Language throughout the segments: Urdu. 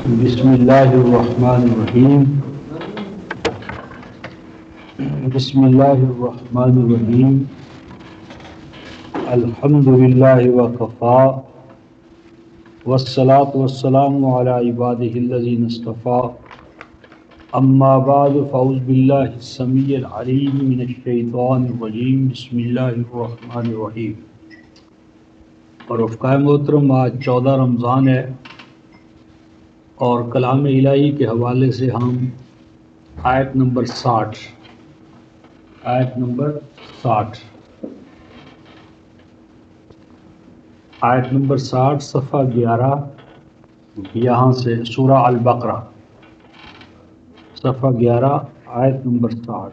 بسم اللہ الرحمن الرحیم بسم اللہ الرحمن الرحیم الحمد للہ وکفا والصلاة والسلام علی عباده الذین اصطفى اما بعد فاعوذ باللہ السمیع العلیم من الشیطان الرجیم بسم اللہ الرحمن الرحیم۔ اور رفقائے محترم، آج 14 رمضان ہے اور کلام الہی کے حوالے سے ہم آیت نمبر 60 صفحہ 11 یہاں سے سورہ البقرہ صفحہ 11 آیت نمبر 60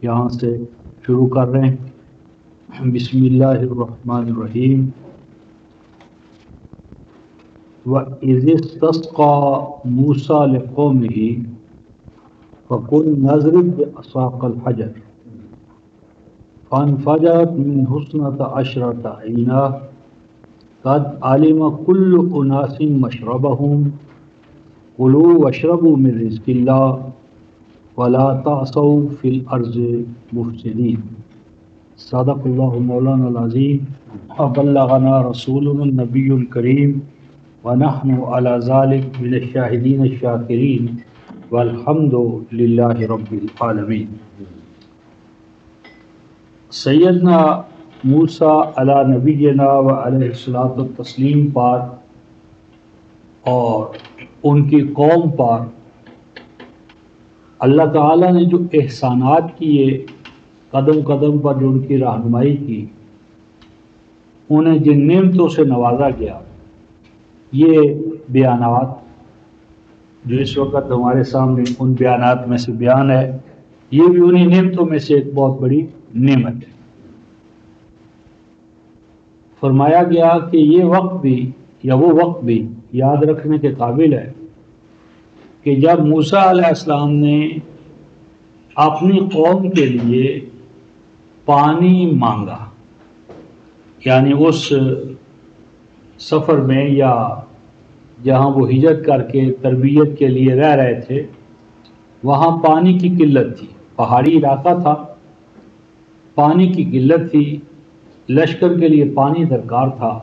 یہاں سے شروع کر رہے ہیں۔ بسم اللہ الرحمن الرحیم۔ وَإِذِ اسْتَسْقَىٰ مُوسَىٰ لِقَوْمِهِ فَقُلْنَا اضْرِب بِّعَصَاكَ الْحَجَرَ فَانْفَجَرَتْ مِنْهُ اثْنَتَا عَشْرَةَ عَيْنًا قَدْ عَلِمَ كُلُّ أُنَاسٍ مَّشْرَبَهُمْ كُلُوا وَاشْرَبُوا مِن رِّزْقِ اللَّهِ وَلَا تَعْثَوْا فِي الْأَرْضِ مُفْسِدِينَ۔ صدق اللہ مولانا العظیم وبلغنا رسولنا النبی الکریم ونحن على ذلك من الشاہدین الشاکرین والحمد للہ رب العالمین۔ سیدنا موسیٰ علی نبینا و علیہ الصلاۃ والتسلیم پر اور ان کی قوم پر اللہ تعالیٰ نے جو احسانات کیے، قدم قدم پر جو ان کی رہنمائی کی، انہیں جن نعمتوں سے نوازا گیا، یہ بیانات جو اس وقت ہمارے سامنے ان بیانات میں سے بیان ہے، یہ بھی انہی نعمتوں میں سے ایک بہت بڑی نعمت ہے۔ فرمایا گیا کہ یہ وقت بھی یا وہ وقت بھی یاد رکھنے کے قابل ہے کہ جب موسیٰ علیہ السلام نے اپنی قوم کے لیے پانی مانگا، یعنی اس سفر میں یا جہاں وہ ہجرت کر کے تربیت کے لیے رہ رہے تھے، وہاں پانی کی قلت تھی، پہاڑی علاقہ تھا، پانی کی قلت تھی، لشکر کے لیے پانی درکار تھا،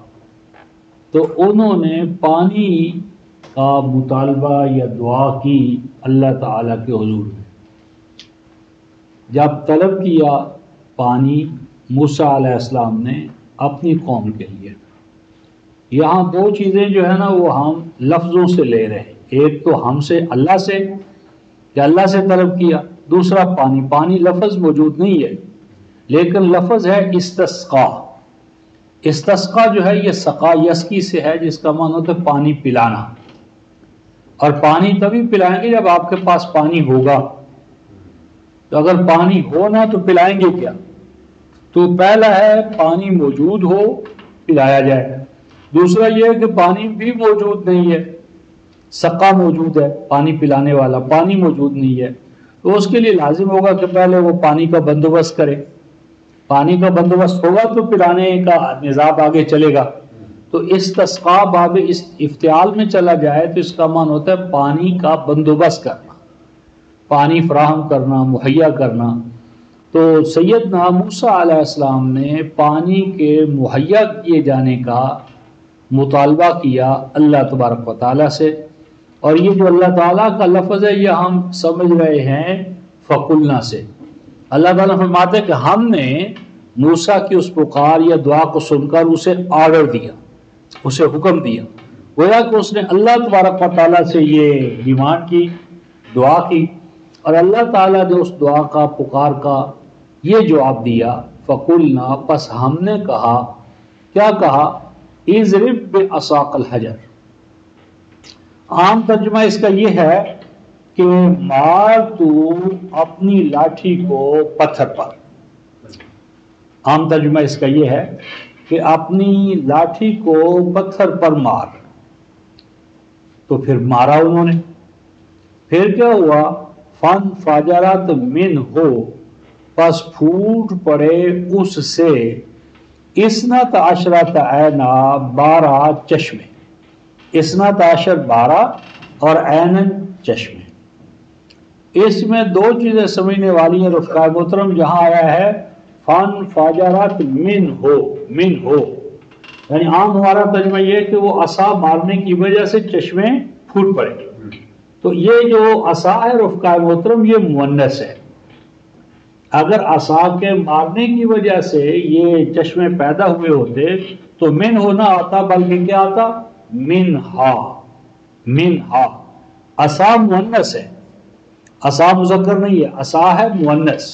تو انہوں نے پانی کا مطالبہ یا دعا کی اللہ تعالیٰ کے حضور میں۔ جب طلب کیا پانی موسیٰ علیہ السلام نے اپنی قوم کے لیے، یہاں دو چیزیں جو ہے نا وہ ہم لفظوں سے لے رہے ہیں، ایک تو ہم سے اللہ سے کہ اللہ سے طلب کیا، دوسرا پانی لفظ موجود نہیں ہے لیکن لفظ ہے استسقا۔ استسقا جو ہے یہ سقا یسقی سے ہے، جس کا معنی ہوتا ہے پانی پلانا، اور پانی تبھی پلائیں گے جب آپ کے پاس پانی ہوگا۔ تو اگر پانی ہو نا تو پلائیں گے کیا؟ تو پہلا ہے پانی موجود ہو پلایا جائے، دوسرا یہ ہے کہ پانی بھی موجود نہیں ہے، سقا موجود ہے پانی پلانے والا، پانی موجود نہیں ہے، تو اس کے لیے لازم ہوگا کہ پہلے وہ پانی کا بندوبست کرے۔ پانی کا بندوبست ہوگا تو پلانے کا نظام آگے چلے گا۔ تو استسقا باب افتعال میں چلا جائے تو اس کا معنی ہوتا ہے پانی کا بندوبست کرنا، پانی فراہم کرنا، مہیا کرنا۔ تو سیدنا موسیٰ علیہ السلام نے پانی کے مہیا کیے جانے کا مطالبہ کیا اللہ تبارک و تعالیٰ سے، اور یہ جو اللہ تعالیٰ کا لفظ ہے یہ ہم سمجھ رہے ہیں فقلنا سے۔ اللہ تعالیٰ فرماتے ہیں کہ ہم نے موسیٰ کی اس پکار یا دعا کو سن کر اسے آرڈر دیا، اسے حکم دیا، گویا کہ اس نے اللہ تبارک و تعالیٰ سے یہ ڈیمانڈ کی، دعا کی، اور اللہ تعالیٰ نے اس دعا کا پکار کا یہ جواب دیا۔ فقلنا، پس ہم نے کہا، کیا کہا؟ اضرب بعصاک الحجر۔ عام ترجمہ اس کا یہ ہے کہ مار تو اپنی لاٹھی کو پتھر پر۔ عام ترجمہ اس کا یہ ہے کہ اپنی لاٹھی کو پتھر پر مار۔ تو پھر مارا انہوں نے، پھر کیا ہوا؟ فانفجرت منہ، پس پھوٹ پڑے اس سے اثنتا عشرۃ عینا، 12 چشمے۔ 12 12 اور عینن چشمے. اس میں دو چیزیں سمجھنے والی ہیں رفقائے محترم. جہاں آیا ہے فن فاجرات من ہو یعنی عام ہمارا ترجمہ یہ ہے کہ وہ عصا مارنے کی وجہ سے چشمے پھوٹ پڑے. تو یہ جو عصا ہے رفقائے محترم یہ مؤنث ہے. اگر عصا کے مارنے کی وجہ سے یہ چشمے پیدا ہوئے ہوتے تو من ہونا آتا, بلکہ کیا آتا منہا. عصا مؤنث ہے, عصا مذکر نہیں ہے, عصا ہے مؤنث.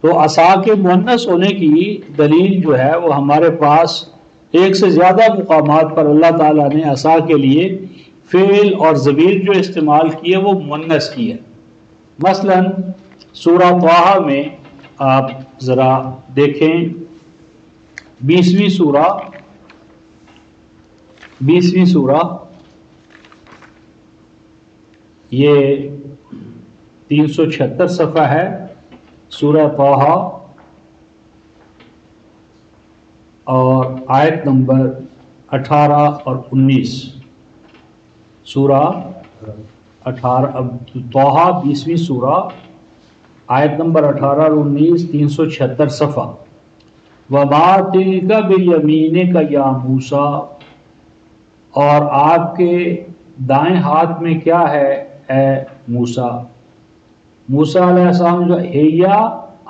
تو عصا کے مؤنث ہونے کی دلیل جو ہے وہ ہمارے پاس ایک سے زیادہ مقامات پر اللہ تعالیٰ نے عصا کے لیے فعل اور ضمیر جو استعمال کیے وہ مؤنث کی ہے. مثلا سورہ طٰہٰ میں آپ ذرا دیکھیں 20ویں سورہ یہ 376 صفحہ ہے سورہ طٰہٰ اور آیت نمبر 18 اور 19. سورہ 18 طٰہٰ 20ویں سورہ آیت نمبر 18 اور 19 376 صفحہ. وَمَا تِلْكَ بِيَمِينِكَ يَا مُوسَىٰ, اور آپ کے دائیں ہاتھ میں کیا ہے اے موسیٰ. موسیٰ علیہ السلام جو ہیا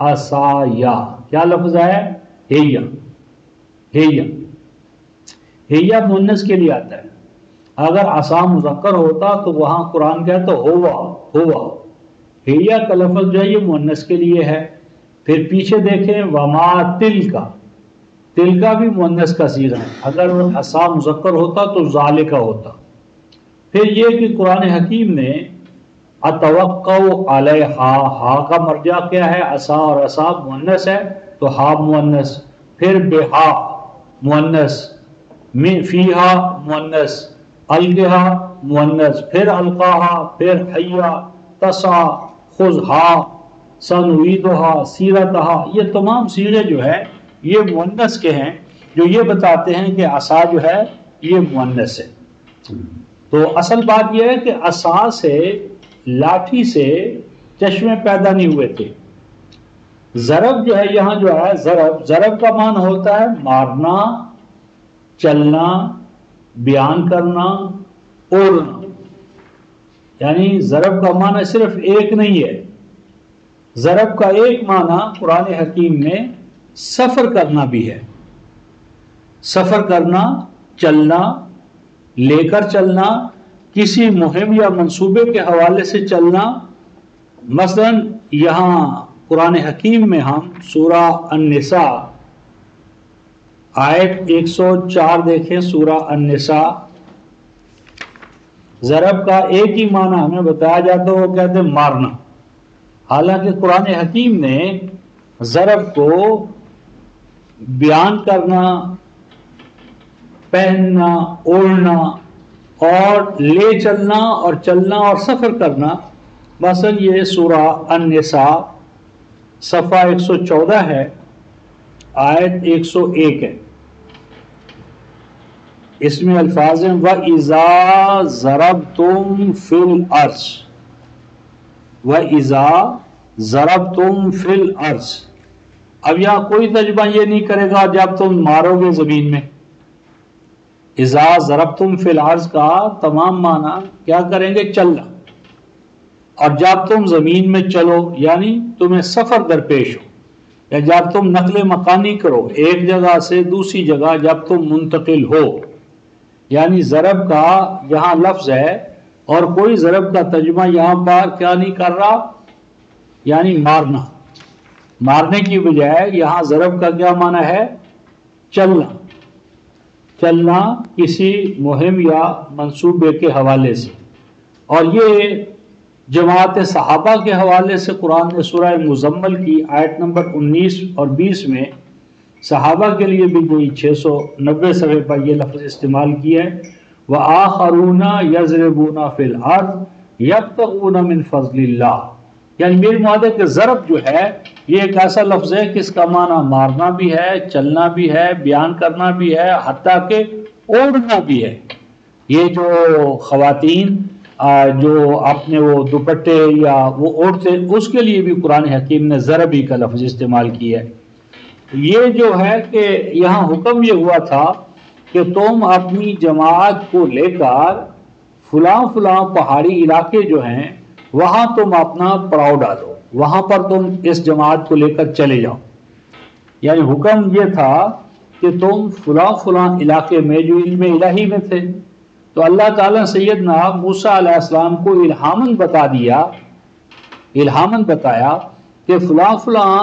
عصایا, کیا لفظ ہے ہیا مؤنث کے لیے آتا ہے. اگر عصا مذکر ہوتا تو وہاں قرآن کہتا ہوا. ہیا کا لفظ جو ہے یہ مؤنث کے لیے ہے. پھر پیچھے دیکھیں وما تل کا بھی مؤنث کا صیغہ ہے. اگر عصا مذکر ہوتا تو ذالک ہوتا. پھر یہ کہ قرآن حکیم نے اتوقع علیہا, ہا کا مرجع کیا ہے عصا, اور عصا مؤنث ہے تو ہا مؤنث. پھر بہا مؤنث, فیہا مؤنث, القہا مؤنث, پھر القاہا, پھر حیا تسع خذہا سنعیدہا سیرتہا. یہ تمام صیغے جو ہے یہ مؤنث کے ہیں جو یہ بتاتے ہیں کہ عصا جو ہے یہ مؤنث ہے. تو اصل بات یہ ہے کہ عصا سے, لاٹھی سے چشمے پیدا نہیں ہوئے تھے. ضرب جو ہے یہاں جو ہے ضرب کا معنی ہوتا ہے مارنا, چلنا, بیان کرنا, اوڑھنا. یعنی ضرب کا معنی صرف ایک نہیں ہے. ضرب کا ایک معنی قرآن حکیم میں سفر کرنا بھی ہے. سفر کرنا, چلنا, لے کر چلنا, کسی مہم یا منصوبے کے حوالے سے چلنا. مثلا یہاں قرآن حکیم میں ہم سورہ النساء آیت 104 دیکھیں. سورہ النساء ضرب کا ایک ہی معنی ہمیں بتایا جاتا ہے, وہ کہتے ہیں مارنا. حالانکہ قرآن حکیم نے ضرب کو بیان کرنا, پہننا, اوڑھنا اور لے چلنا اور چلنا اور سفر کرنا. مثلا یہ سورہ النساء صفحہ 114 ہے, آیت 101 ہے. اس میں الفاظ ہیں وَإِذَا ضَرَبْتُمْ فِي الْأَرْضِ, وَإِذَا ضَرَبْتُمْ فِي الْأَرْضِ. اب یہاں کوئی ترجمہ یہ نہیں کرے گا جب تم مارو گے زمین میں. اذا ضربتم فی الارض کا تمام معنی کیا کریں گے, چلنا. اور جب تم زمین میں چلو یعنی تمہیں سفر درپیش ہو, یا جب تم نقل مکانی کرو ایک جگہ سے دوسری جگہ, جب تم منتقل ہو. یعنی ضرب کا یہاں لفظ ہے اور کوئی ضرب کا ترجمہ یہاں پر کیا نہیں کر رہا, یعنی مارنا. مارنے کی بجائے یہاں ضرب کا کیا معنی ہے, چلنا. چلنا کسی مہم یا منصوبے کے حوالے سے. اور یہ جماعت صحابہ کے حوالے سے قرآن نے سورہ مزمل کی آیت نمبر 19 اور 20 میں صحابہ کے لیے بھی کوئی 690 صفحے پر یہ لفظ استعمال کیا ہے. وَآخَرُونَ يَضْرِبُونَ فِي الْأَرْضِ يَبْتَغُونَ مِنْ فَضْلِ اللَّهِ. یعنی میری مراد ہے کہ ضرب جو ہے یہ ایک ایسا لفظ ہے کہ اس کا معنی مارنا بھی ہے, چلنا بھی ہے, بیان کرنا بھی ہے, حتیٰ کہ اوڑھنا بھی ہے. یہ جو خواتین جو اپنے وہ دوپٹے یا وہ اوڑھتے، اس کے لیے بھی قرآن حکیم نے ضربی کا لفظ استعمال کیا ہے۔ یہ جو ہے کہ یہاں حکم یہ ہوا تھا کہ تم اپنی جماعت کو لے کر فلاں فلاں پہاڑی علاقے جو ہیں وہاں تم اپنا پڑاؤ ڈالو، وہاں پر تم اس جماعت کو لے کر چلے جاؤ۔ یعنی حکم یہ تھا کہ تم فلاں فلاں علاقے میں جو علم الہی میں تھے، تو اللہ تعالیٰ سیدنا موسیٰ علیہ السلام کو الہاماً بتایا کہ فلاں فلاں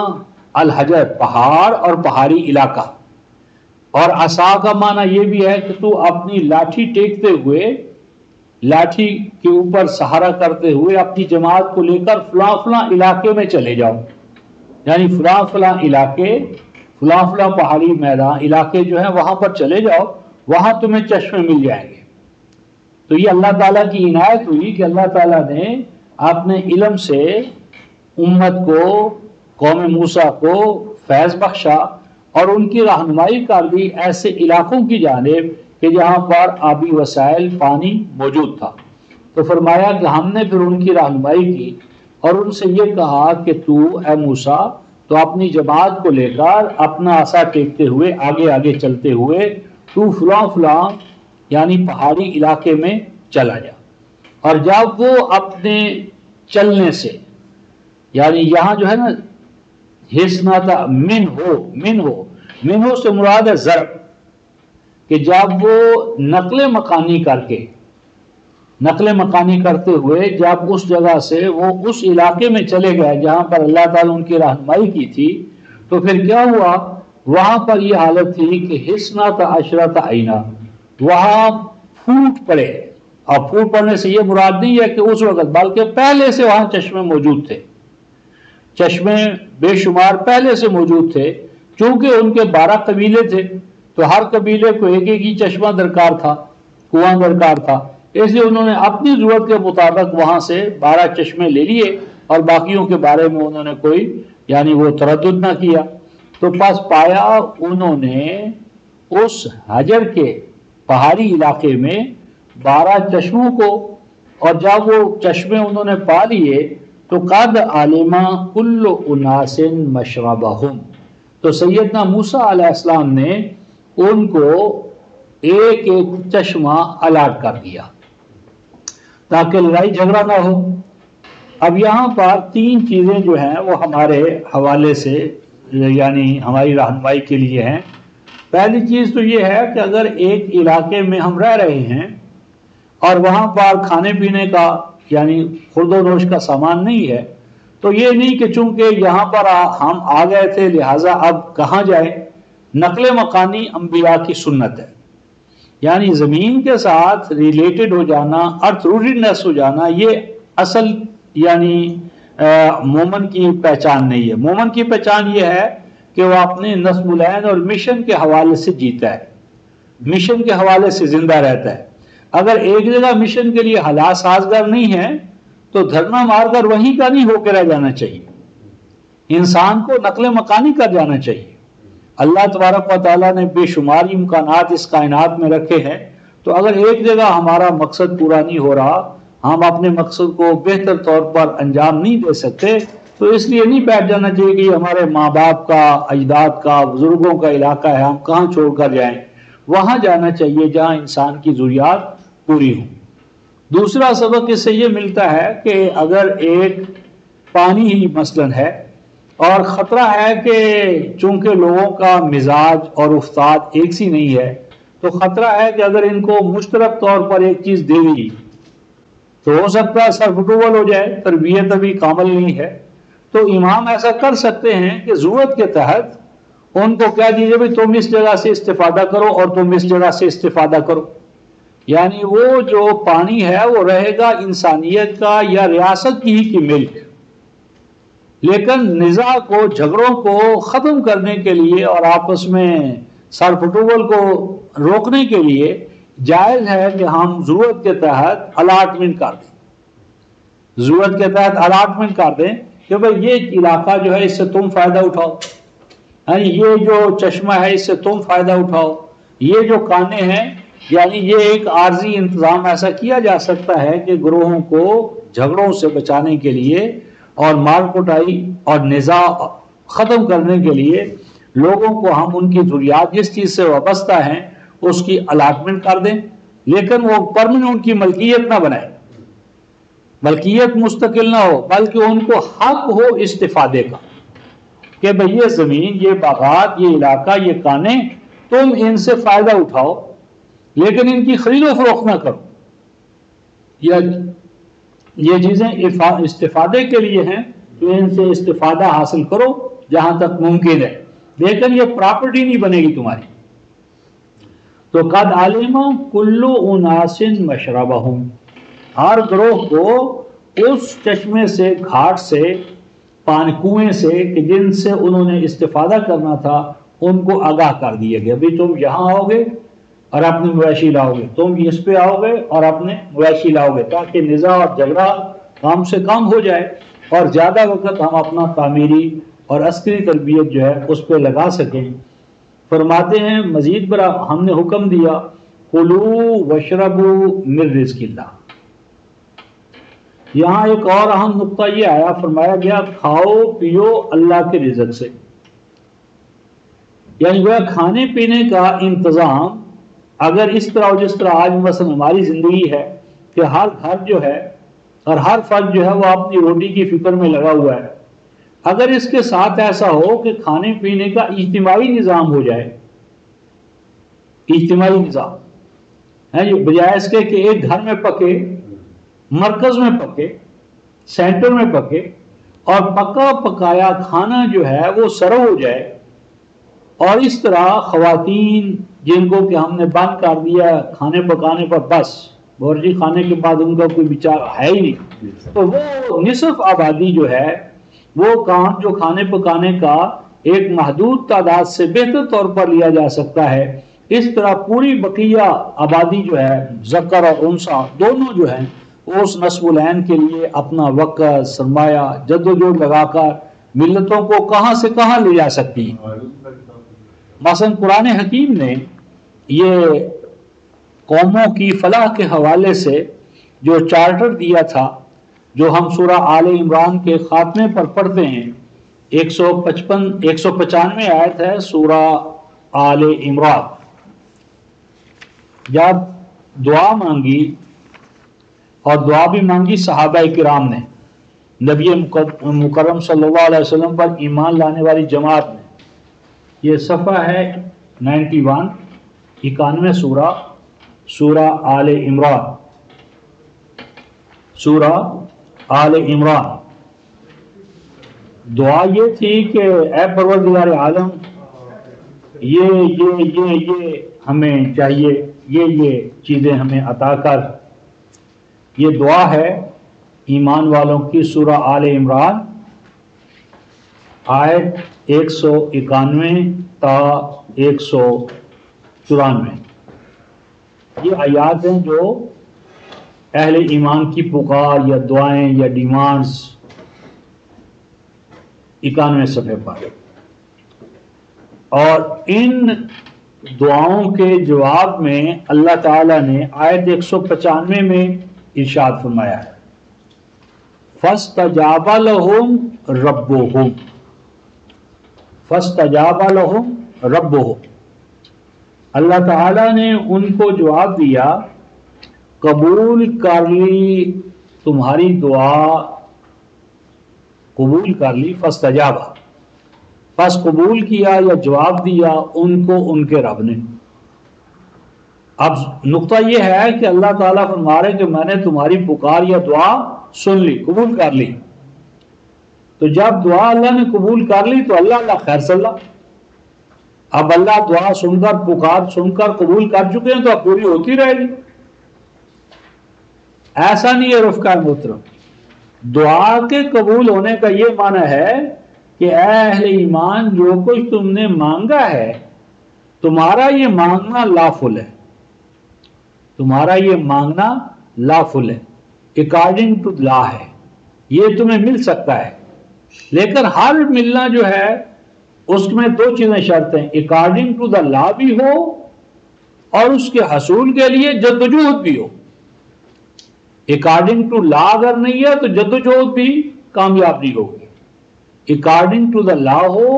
الحجر پہاڑ اور پہاڑی علاقہ، اور عصا کا معنی یہ بھی ہے کہ تو اپنی لاٹھی ٹیکتے ہوئے، لاٹھی کے اوپر سہارا کرتے ہوئے اپنی جماعت کو لے کر فلاں فلاں علاقے میں چلے جاؤ، یعنی فلاں فلاں علاقے، فلاں فلاں پہاڑی میدان علاقے جو ہیں وہاں پر چلے جاؤ، وہاں تمہیں چشمے مل جائیں گے۔ تو یہ اللہ تعالیٰ کی عنایت ہوئی کہ اللہ تعالیٰ نے اپنے علم سے امت کو، قوم موسیٰ کو فیض بخشا اور ان کی رہنمائی کر دی ایسے علاقوں کی جانب کہ جہاں پر آبی وسائل پانی موجود تھا۔ تو فرمایا کہ ہم نے پھر ان کی رہنمائی کی اور ان سے یہ کہا کہ تو اے موسیٰ تو اپنی جماعت کو لے کر اپنا عصا ٹیکتے ہوئے آگے آگے چلتے ہوئے تو فلاں فلاں یعنی پہاڑی علاقے میں چلا جا۔ اور جب وہ اپنے چلنے سے، یعنی یہاں جو ہے نا حسنا تھا من ہو سے مراد ہے ضرب، کہ جب وہ نقل مکانی کرتے ہوئے جب اس جگہ سے وہ اس علاقے میں چلے گئے جہاں پر اللہ تعالیٰ ان کی رہنمائی کی تھی، تو پھر کیا ہوا، وہاں پر یہ حالت تھی کہ حسنا تھا عشرت عینا، وہاں پھوٹ پڑے، اور پھوٹ پڑنے سے یہ مراد نہیں ہے کہ اس وقت، بلکہ پہلے سے وہاں چشمے موجود تھے، چشمے بے شمار پہلے سے موجود تھے، چونکہ ان کے 12 قبیلے تھے تو ہر قبیلے کو ایک ایک ہی چشمہ درکار تھا، کنواں درکار تھا، اس لیے انہوں نے اپنی ضرورت کے مطابق وہاں سے 12 چشمے لے لیے اور باقیوں کے بارے میں انہوں نے کوئی یعنی وہ تردد نہ کیا۔ تو پس پایا انہوں نے اس حجر کے پہاڑی علاقے میں 12 چشموں کو، اور جب وہ چشمے انہوں نے پا لیے تو قد علما کل اناس مشربہم، تو سیدنا موسیٰ علیہ السلام نے ان کو ایک ایک چشمہ الاٹ کر دیا تاکہ لڑائی جھگڑا نہ ہو۔ اب یہاں پر 3 چیزیں جو ہیں وہ ہمارے حوالے سے یعنی ہماری رہنمائی کے لیے ہیں۔ پہلی چیز تو یہ ہے کہ اگر ایک علاقے میں ہم رہ رہے ہیں اور وہاں پر کھانے پینے کا یعنی خورد و نوش کا سامان نہیں ہے، تو یہ نہیں کہ چونکہ یہاں پر ہم آ گئے تھے لہٰذا اب کہاں جائیں۔ نقل مکانی انبیاء کی سنت ہے، یعنی زمین کے ساتھ ریلیٹڈ ہو جانا، ارتھ روٹڈنس ہو جانا، یہ اصل یعنی مومن کی پہچان نہیں ہے۔ مومن کی پہچان یہ ہے کہ وہ اپنے نصب العین اور مشن کے حوالے سے جیتا ہے، مشن کے حوالے سے زندہ رہتا ہے۔ اگر ایک جگہ مشن کے لیے حالات سازگار نہیں ہے تو دھرنا مار کر وہیں کا نہیں ہو کے رہ جانا چاہیے، انسان کو نقل مکانی کر جانا چاہیے۔ اللہ تبارک و تعالیٰ نے بے شمار امکانات اس کائنات میں رکھے ہیں، تو اگر ایک جگہ ہمارا مقصد پورا نہیں ہو رہا، ہم اپنے مقصد کو بہتر طور پر انجام نہیں دے سکتے، تو اس لیے نہیں بیٹھ جانا چاہیے کہ یہ ہمارے ماں باپ کا، اجداد کا، بزرگوں کا علاقہ ہے، ہم کہاں چھوڑ کر جائیں۔ وہاں جانا چاہیے جہاں انسان کی ضروریات پوری ہوں۔ دوسرا سبق اس سے یہ ملتا ہے کہ اگر ایک پانی ہی مثلاً ہے اور خطرہ ہے کہ چونکہ لوگوں کا مزاج اور افتاد ایک سی نہیں ہے، تو خطرہ ہے کہ اگر ان کو مشترک طور پر ایک چیز دے دی تو ہو سکتا ہے سر بٹول ہو جائے، تربیت ابھی کامل نہیں ہے۔ تو امام ایسا کر سکتے ہیں کہ ضرورت کے تحت ان کو کہہ دیجیے بھائی تم اس جگہ سے استفادہ کرو اور تم اس جگہ سے استفادہ کرو، یعنی وہ جو پانی ہے وہ رہے گا انسانیت کا یا ریاست کی ہی کی ملک، لیکن نزاع کو، جھگڑوں کو ختم کرنے کے لیے اور آپس میں سر پھٹوول کو روکنے کے لیے جائز ہے کہ ہم ضرورت کے تحت الاٹمنٹ کر دیں، ضرورت کے تحت الاٹمنٹ کر دیں کہ بھئی یہ علاقہ جو ہے اس سے تم فائدہ اٹھاؤ، یہ جو چشمہ ہے اس سے تم فائدہ اٹھاؤ، یہ جو کانے ہیں یعنی یہ ایک عارضی انتظام ایسا کیا جا سکتا ہے کہ گروہوں کو جھگڑوں سے بچانے کے لیے اور مار کٹائی اور نزاع ختم کرنے کے لیے لوگوں کو ہم ان کی ضروریات جس چیز سے وابستہ ہیں اس کی الاٹمنٹ کر دیں، لیکن وہ پرماننٹ ان کی ملکیت نہ بنائے، ملکیت مستقل نہ ہو، بلکہ ان کو حق ہو استفادے کا کہ بھئی یہ زمین، یہ باغات، یہ علاقہ، یہ کانے تم ان سے فائدہ اٹھاؤ لیکن ان کی خرید و فروخت نہ کرو، یہ چیزیں استفادے کے لیے ہیں تو ان سے استفادہ حاصل کرو جہاں تک ممکن ہے، لیکن یہ پراپرٹی نہیں بنے گی تمہاری۔ تو قد علم کل اناس مشربہم، ہر گروہ کو اس چشمے سے، گھاٹ سے، پانی کنویں سے کہ جن سے انہوں نے استفادہ کرنا تھا ان کو آگاہ کر دیا گیا، بھی تم یہاں آؤ گے اور اپنے مویشی لاؤ گے، تم اس پہ آؤ گے اور اپنے مویشی لاؤ گے، تاکہ نزاع اور جھگڑا کم سے کم ہو جائے اور زیادہ وقت ہم اپنا تعمیری اور عسکری تربیت جو ہے اس پہ لگا سکیں۔ فرماتے ہیں مزید برآں ہم نے حکم دیا کلوا واشربوا من رزق اللہ، یہاں ایک اور اہم نقطہ یہ آیا، فرمایا گیا کھاؤ پیو اللہ کے رزق سے، یعنی وہ کھانے پینے کا انتظام اگر اس طرح ہو جس طرح آج مثلا ہماری زندگی ہے کہ ہر گھر جو ہے اور ہر فرد جو ہے وہ اپنی روٹی کی فکر میں لگا ہوا ہے، اگر اس کے ساتھ ایسا ہو کہ کھانے پینے کا اجتماعی نظام ہو جائے، اجتماعی نظام ہے جی، بجائے اس کے کہ ایک گھر میں پکے، مرکز میں پکے، سینٹر میں پکے، اور پکا پکایا کھانا جو ہے وہ سرو ہو جائے، اور اس طرح خواتین جن کو کہ ہم نے بند کر دیا کھانے پکانے پر، بس بورجی کھانے کے بعد ان کا کوئی بچار ہے ہی نہیں، تو وہ نصف آبادی جو ہے وہ کام جو کھانے پکانے کا ایک محدود تعداد سے بہتر طور پر لیا جا سکتا ہے، اس طرح پوری بقیہ آبادی جو ہے ذکر اور انثیٰ دونوں جو ہیں اس نسب العین کے لیے اپنا وقت، سرمایہ، جدوجہد لگا کر ملتوں کو کہاں سے کہاں لے جا سکتی ہیں۔ مثلا قرآن حکیم نے یہ قوموں کی فلاح کے حوالے سے جو چارٹر دیا تھا، جو ہم سورہ آل عمران کے خاتمے پر پڑھتے ہیں، 195 آیت ہے سورہ آل عمران، جب دعا مانگی اور دعا بھی مانگی صحابہ کرام نے، نبی مکرم صلی اللہ علیہ وسلم پر ایمان لانے والی جماعت نے، یہ صفحہ ہے 91 سورہ آل عمران، سورہ آل عمران۔ دعا یہ تھی کہ اے پروردگار عالم یہ ہمیں چاہیے، یہ چیزیں ہمیں عطا کر، یہ دعا ہے ایمان والوں کی سورہ آل عمران آیت 191 تا 194، یہ آیات ہیں جو اہل ایمان کی پکار یا دعائیں یا ڈیمانڈز 91 صفحے پر، اور ان دعاؤں کے جواب میں اللہ تعالیٰ نے آیت 195 میں ارشاد فرمایا ہے فَاسْتَجَابَ لَهُمْ رَبُّهُمْ، فَاسْتَجَابَ لَهُمْ رَبُّهُمْ، اللہ تعالیٰ نے ان کو جواب دیا، قبول کر لی تمہاری دعا، قبول کر لی، فَاسْتَجَابَ، پس قبول کیا یا جواب دیا ان کو ان کے رب نے۔ اب نقطہ یہ ہے کہ اللہ تعالیٰ فرما رہے کہ میں نے تمہاری پکار یا دعا سن لی، قبول کر لی، تو جب دعا اللہ نے قبول کر لی تو اللہ خیر صلی اللہ، اب اللہ دعا سن کر، پکار سن کر قبول کر چکے ہیں تو اب پوری ہوتی رہے گی، ایسا نہیں ہے رفقا محترم۔ دعا کے قبول ہونے کا یہ معنی ہے کہ اے اہل ایمان جو کچھ تم نے مانگا ہے تمہارا یہ مانگنا لافل ہے، تمہارا یہ مانگنا لافل ہے، اکارڈنگ ٹو لا ہے، یہ تمہیں مل سکتا ہے، لیکن ہر ملنا جو ہے اس میں دو چیزیں شرط ہیں، اکارڈنگ ٹو دا لا بھی ہو اور اس کے حصول کے لیے جدوجہد بھی ہو. اکارڈنگ ٹو لا اگر نہیں ہے تو جدوجہد بھی کامیاب نہیں ہوگی. اکارڈنگ ٹو دا لا ہو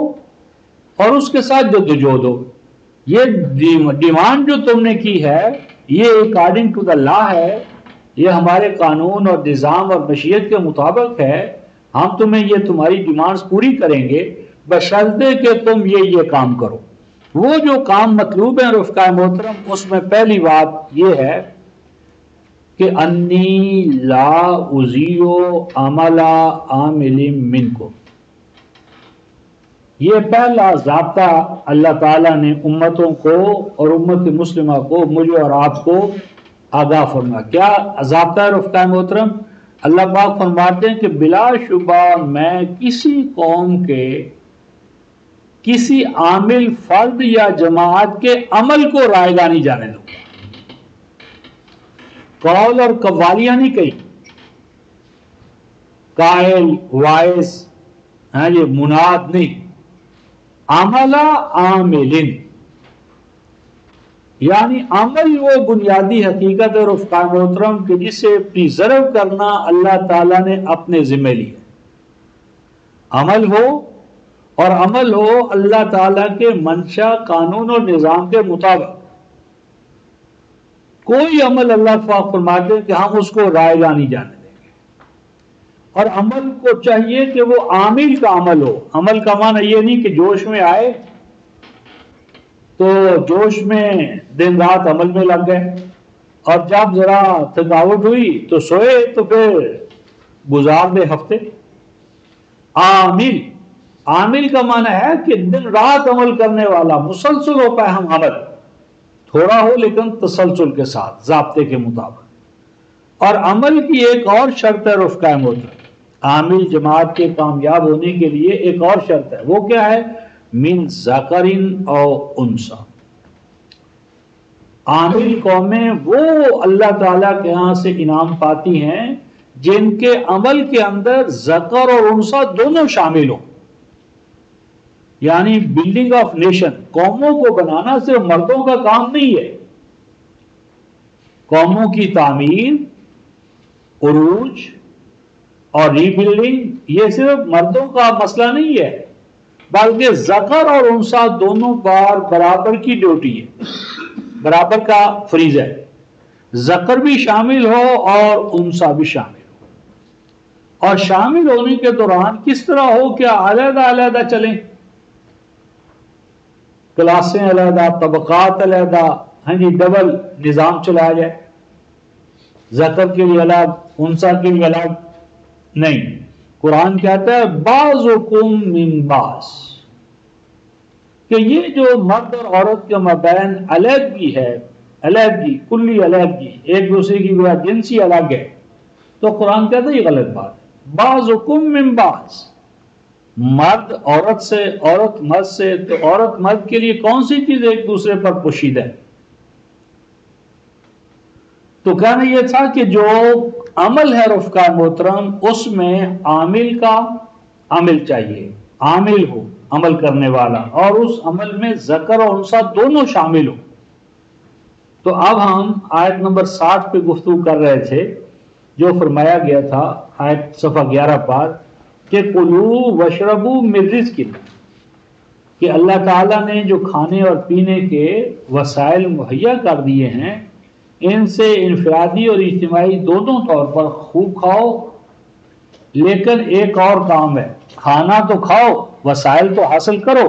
اور اس کے ساتھ جدوجہد ہو. یہ ڈیمانڈ جو تم نے کی ہے یہ اکارڈنگ ٹو دا لا ہے، یہ ہمارے قانون اور نظام اور مشیت کے مطابق ہے. ہم تمہیں یہ تمہاری ڈیمانڈز پوری کریں گے بشرطے کہ تم یہ کام کرو. وہ جو کام مطلوب ہیں رفقائے محترم، اس میں پہلی بات یہ ہے کہ انی لا اضیع عمل عامل منکم. یہ پہلا ضابطہ اللہ تعالیٰ نے امتوں کو اور امت مسلمہ کو، مجھے اور آپ کو آگاہ فرما. کیا ضابطہ ہے رفقائے محترم؟ اللہ پاک فرماتے ہیں کہ بلا شبہ میں کسی قوم کے کسی عامل فرد یا جماعت کے عمل کو رائے گاہ نہیں جانے دوں گا. قول اور قوالیاں نہیں کہی، قائل وائس یہ مناد نہیں. عمل عامل یعنی عمل وہ بنیادی حقیقت ہے رفقائے محترم کہ جسے پریزرو کرنا اللہ تعالیٰ نے اپنے ذمہ لیا. عمل ہو اور عمل ہو اللہ تعالیٰ کے منشا، قانون اور نظام کے مطابق. کوئی عمل اللہ پاک فرماتے ہیں کہ ہم اس کو رائے گاہ نہیں جانے دیں گے. اور عمل کو چاہیے کہ وہ عامل کا عمل ہو. عمل کا معنی یہ نہیں کہ جوش میں آئے تو جوش میں دن رات عمل میں لگ گئے اور جب ذرا تھکاوٹ ہوئی تو سوئے تو پھر گزار دے ہفتے. عامل کا معنی ہے کہ دن رات عمل کرنے والا، مسلسل ہو پائے ہم عمل، تھوڑا ہو لیکن تسلسل کے ساتھ ضابطے کے مطابق. اور عمل کی ایک اور شرط ہے رفقائے محترم، عامل جماعت کے کامیاب ہونے کے لیے ایک اور شرط ہے. وہ کیا ہے؟ من ذکر او انثی. عامل قومیں وہ اللہ تعالیٰ کے ہاں سے انعام پاتی ہیں جن کے عمل کے اندر ذکر اور انثی دونوں شامل ہوں. یعنی بلڈنگ آف نیشن، قوموں کو بنانا صرف مردوں کا کام نہیں ہے. قوموں کی تعمیر، عروج اور ری بلڈنگ یہ صرف مردوں کا مسئلہ نہیں ہے بلکہ ذکر اور انثی دونوں پر برابر کی ڈیوٹی ہے، برابر کا فریضہ ہے. ذکر بھی شامل ہو اور انثی بھی شامل ہو. اور شامل ہونے کے دوران کس طرح ہو؟ کیا علیحدہ علیحدہ چلیں، کلاسیں علیحدہ، طبقات علیحدہ، ڈبل نظام چلایا جائے، ذکر کے لیے الگ انثی کے لیے الگ نہیں. قرآن کہتا ہے بعضکم من بعض، کہ یہ جو مرد اور عورت کے مابین علیحدگی ہے، علیحدگی، کلی علیحدگی، ایک دوسرے کی جنسی الگ ہے، تو قرآن کہتا ہے یہ غلط بات ہے. بعضکم من بعض، مرد عورت سے، عورت مرد سے، تو عورت مرد کے لیے کون سی چیز ایک دوسرے پر پوشیدہ ہے؟ تو کہنا یہ تھا کہ جو عمل ہے رفقائے محترم اس میں عامل کا عمل چاہیے، عامل ہو عمل کرنے والا، اور اس عمل میں ذکر اور انثی دونوں شامل ہو. تو اب ہم آیت نمبر 60 پہ گفتگو کر رہے تھے، جو فرمایا گیا تھا آیت صفحہ 11 پر کہ کلوا واشربوا من رزق اللہ، کہ اللہ تعالیٰ نے جو کھانے اور پینے کے وسائل مہیا کر دیے ہیں ان سے انفرادی اور اجتماعی دونوں طور پر خوب کھاؤ. لیکن ایک اور کام ہے، کھانا تو کھاؤ، وسائل تو حاصل کرو،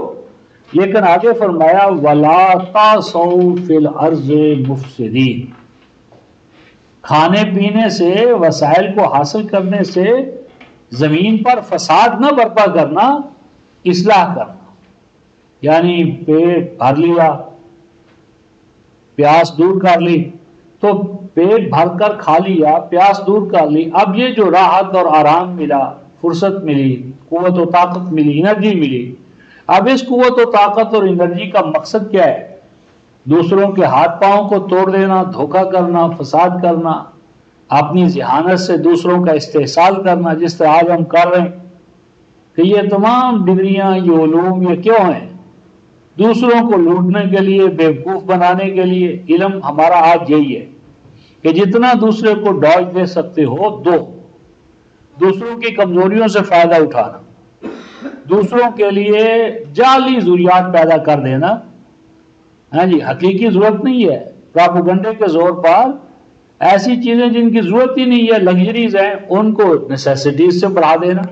لیکن آگے فرمایا وَلَا تَعْثَوْا فِي الْأَرْضِ مُفْسِدِينَ. کھانے پینے سے، وسائل کو حاصل کرنے سے زمین پر فساد نہ برپا کرنا، اصلاح کرنا. یعنی پیٹ بھر لیا، پیاس دور کر لی، تو پیٹ بھر کر کھا لیا، پیاس دور کر لی، اب یہ جو راحت اور آرام ملا، فرصت ملی، قوت و طاقت ملی، انرجی ملی، اب اس قوت و طاقت اور انرجی کا مقصد کیا ہے؟ دوسروں کے ہاتھ پاؤں کو توڑ دینا، دھوکہ کرنا، فساد کرنا، اپنی ذہانت سے دوسروں کا استحصال کرنا، جس طرح آج ہم کر رہے ہیں. کہ یہ تمام ڈگریاں، یہ علوم، یہ کیوں ہیں؟ دوسروں کو لوٹنے کے لیے، بیوقوف بنانے کے لیے۔ علم ہمارا آج یہی ہے کہ جتنا دوسرے کو ڈاج دے سکتے ہو دو، دوسروں کی کمزوریوں سے فائدہ اٹھانا، دوسروں کے لیے جعلی ضروریات پیدا کر دینا، ہاں جی، حقیقی ضرورت نہیں ہے، پراپوگنڈے کے زور پر ایسی چیزیں جن کی ضرورت ہی نہیں ہے، لگژریز ہیں، ان کو نیسیسٹیز سے بڑھا دینا۔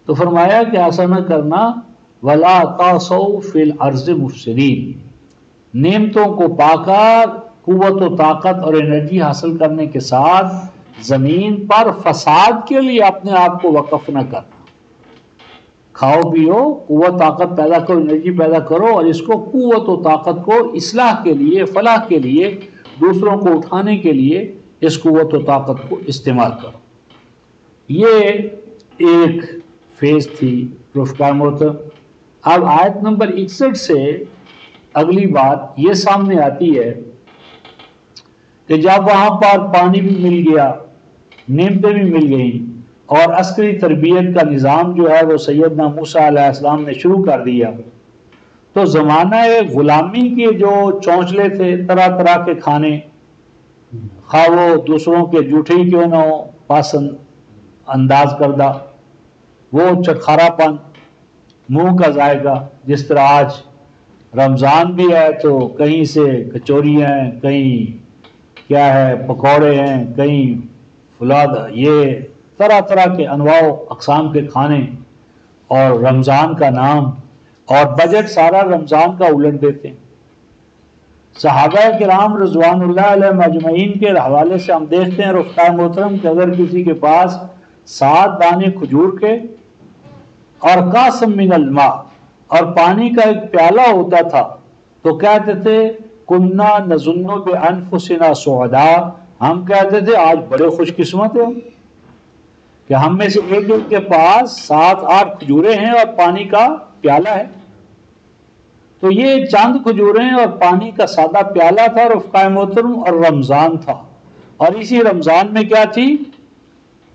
تو فرمایا کہ ایسا نہ کرنا، وَلَا تَعْثَوْا فِي الْأَرْضِ مُفْسِدِينَ، نعمتوں کو پا کر قوت و طاقت اور انرجی حاصل کرنے کے ساتھ زمین پر فساد کے لیے اپنے آپ کو وقف نہ کرنا۔ کھاؤ پیو، قوت طاقت پیدا کرو، انرجی پیدا کرو، اور اس کو قوت و طاقت کو اصلاح کے لیے، فلاح کے لیے، دوسروں کو اٹھانے کے لیے اس قوت و طاقت کو استعمال کرو۔ یہ ایک فیز تھی رفقائے محترم۔ اب آیت نمبر 61 سے اگلی بات یہ سامنے آتی ہے کہ جب وہاں پر پانی بھی مل گیا، نعمتیں بھی مل گئیں، اور عسکری تربیت کا نظام جو ہے وہ سیدنا موسیٰ علیہ السلام نے شروع کر دیا، تو زمانہ غلامی کے جو چونچلے تھے، طرح طرح کے کھانے، خواہ وہ دوسروں کے جھوٹے ہی کیوں نہ ہو، پسند انداز کردہ، وہ چٹخارا پن، منہ کا ذائقہ، جس طرح آج رمضان بھی ہے تو کہیں سے کچوریاں ہیں، کہیں کیا ہے پکوڑے ہیں، کہیں فلاد، یہ طرح طرح کے انواع و اقسام کے کھانے، اور رمضان کا نام، اور بجٹ سارا رمضان کا الٹ دیتے ہیں۔ صحابہ کرام رضوان اللہ علیہ مجمعین کے حوالے سے ہم دیکھتے ہیں رفقائے محترم کہ اگر کسی کے پاس 7 دانے کھجور کے اور قاسم من الماء اور پانی کا ایک پیالہ ہوتا تھا تو کہتے تھے کننا نظن بانفسنا سعداء، ہم کہتے تھے آج بڑے خوش قسمت ہیں کہ ہم میں سے ایک ایک کے پاس 7-8 کھجوریں ہیں اور پانی کا پیالہ ہے۔ تو یہ چند کھجوریں اور پانی کا سادہ پیالہ تھا رفقائے محترم، اور رمضان تھا، اور اسی رمضان میں کیا تھی؟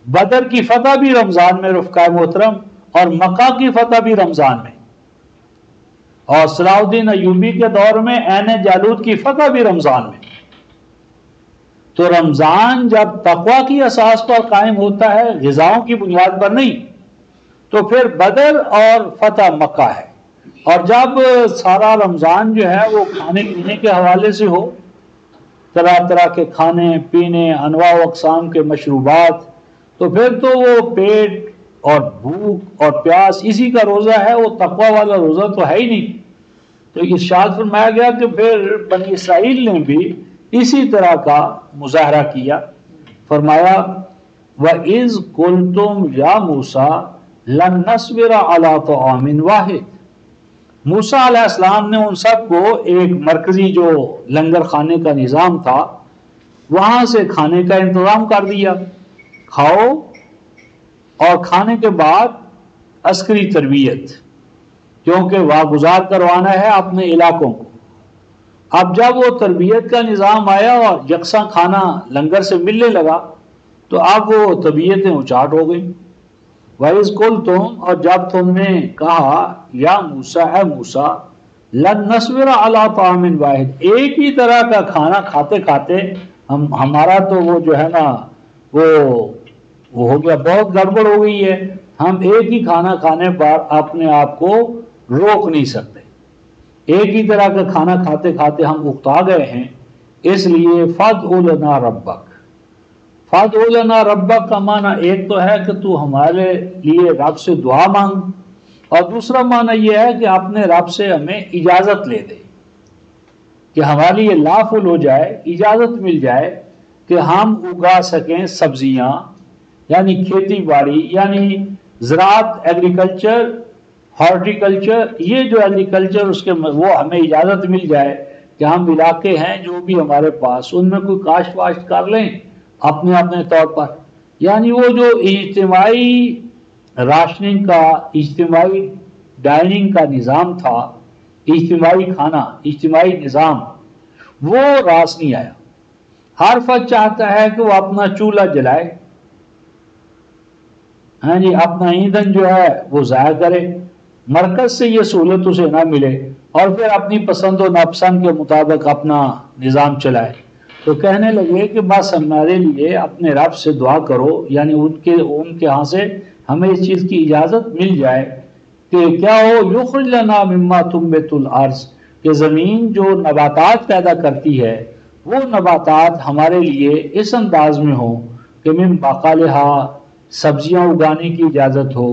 بدر کی فتح بھی رمضان میں رفقائے محترم، اور مکہ کی فتح بھی رمضان میں، اور صلاح الدین ایوبی کے دور میں عین جالوت کی فتح بھی رمضان میں۔ تو رمضان جب تقویٰ کی اساس پر قائم ہوتا ہے، غذاؤں کی بنیاد پر نہیں، تو پھر بدر اور فتح مکہ ہے۔ اور جب سارا رمضان جو ہے وہ کھانے پینے کے حوالے سے ہو، طرح طرح کے کھانے پینے، انواع و اقسام کے مشروبات، تو پھر تو وہ پیٹ اور بھوک اور پیاس اسی کا روزہ ہے، وہ تقویٰ والا روزہ تو ہے ہی نہیں۔ تو ارشاد فرمایا گیا کہ پھر بنی اسرائیل نے بھی اسی طرح کا مظاہرہ کیا۔ فرمایا وَإِذْ قُلْتُمْ يَا مُوسَىٰ لَن نَّصْبِرَ عَلَىٰ طَعَامٍ وَاحِدٍ، موسیٰ علیہ السلام نے ان سب کو ایک مرکزی جو لنگر خانے کا نظام تھا وہاں سے کھانے کا انتظام کر دیا، کھاؤ، اور کھانے کے بعد عسکری تربیت، کیونکہ واگزار کروانا ہے اپنے علاقوں کو۔ اب جب وہ تربیت کا نظام آیا اور یکساں کھانا لنگر سے ملنے لگا تو اب وہ طبیعتیں اچاٹ ہو گئیں۔ وَإِذْ قُلْتُمْ، اور جب تم نے کہا یا موسیٰ، اے موسیٰ، لَن نَّصْبِرَ عَلَىٰ طَعَامٍ وَاحِدٍ، ایک ہی طرح کا کھانا کھاتے کھاتے ہمارا تو وہ جو ہے نا وہ ہو گیا، بہت گڑبڑ ہو گئی ہے، ہم ایک ہی کھانا کھانے پر اپنے آپ کو روک نہیں سکتے، ایک ہی طرح کا کھانا کھاتے کھاتے ہم اکتا گئے ہیں، اس لیے فَادْعُ لَنَا رَبَّكَ۔ فَادْعُ لَنَا رَبَّكَ کا معنی ایک تو ہے کہ تو ہمارے لیے رب سے دعا مانگ، اور دوسرا معنی یہ ہے کہ اپنے رب سے ہمیں اجازت لے دے، کہ ہمارے لیے لافل ہو جائے، اجازت مل جائے کہ ہم اگا سکیں سبزیاں، یعنی کھیتی باڑی، یعنی زراعت، ایگریکلچر، ہارٹیکلچر، یہ جو ایگریکلچر اس کے وہ ہمیں اجازت مل جائے کہ ہم علاقے ہیں جو بھی ہمارے پاس ان میں کوئی کاشت واشت کر لیں اپنے اپنے طور پر، یعنی وہ جو اجتماعی راشننگ کا، اجتماعی ڈائننگ کا نظام تھا، اجتماعی کھانا، اجتماعی نظام، وہ راس نہیں آیا۔ ہر فرد چاہتا ہے کہ وہ اپنا چولہا جلائے، ہاں جی، اپنا ایندھن جو ہے وہ ضائع کرے، مرکز سے یہ سہولت اسے نہ ملے، اور پھر اپنی پسند و ناپسند کے مطابق اپنا نظام چلائے. تو کہنے لگے کہ بس ہمارے لیے اپنے رب سے دعا کرو، یعنی ان کے ہاں سے ہمیں اس چیز کی اجازت مل جائے کہ کیا ہو یخرج لنا مما تنبت الارض، کہ زمین جو نباتات پیدا کرتی ہے وہ نباتات ہمارے لیے اس انداز میں ہو کہ من باقالہا، سبزیاں اگانے کی اجازت ہو،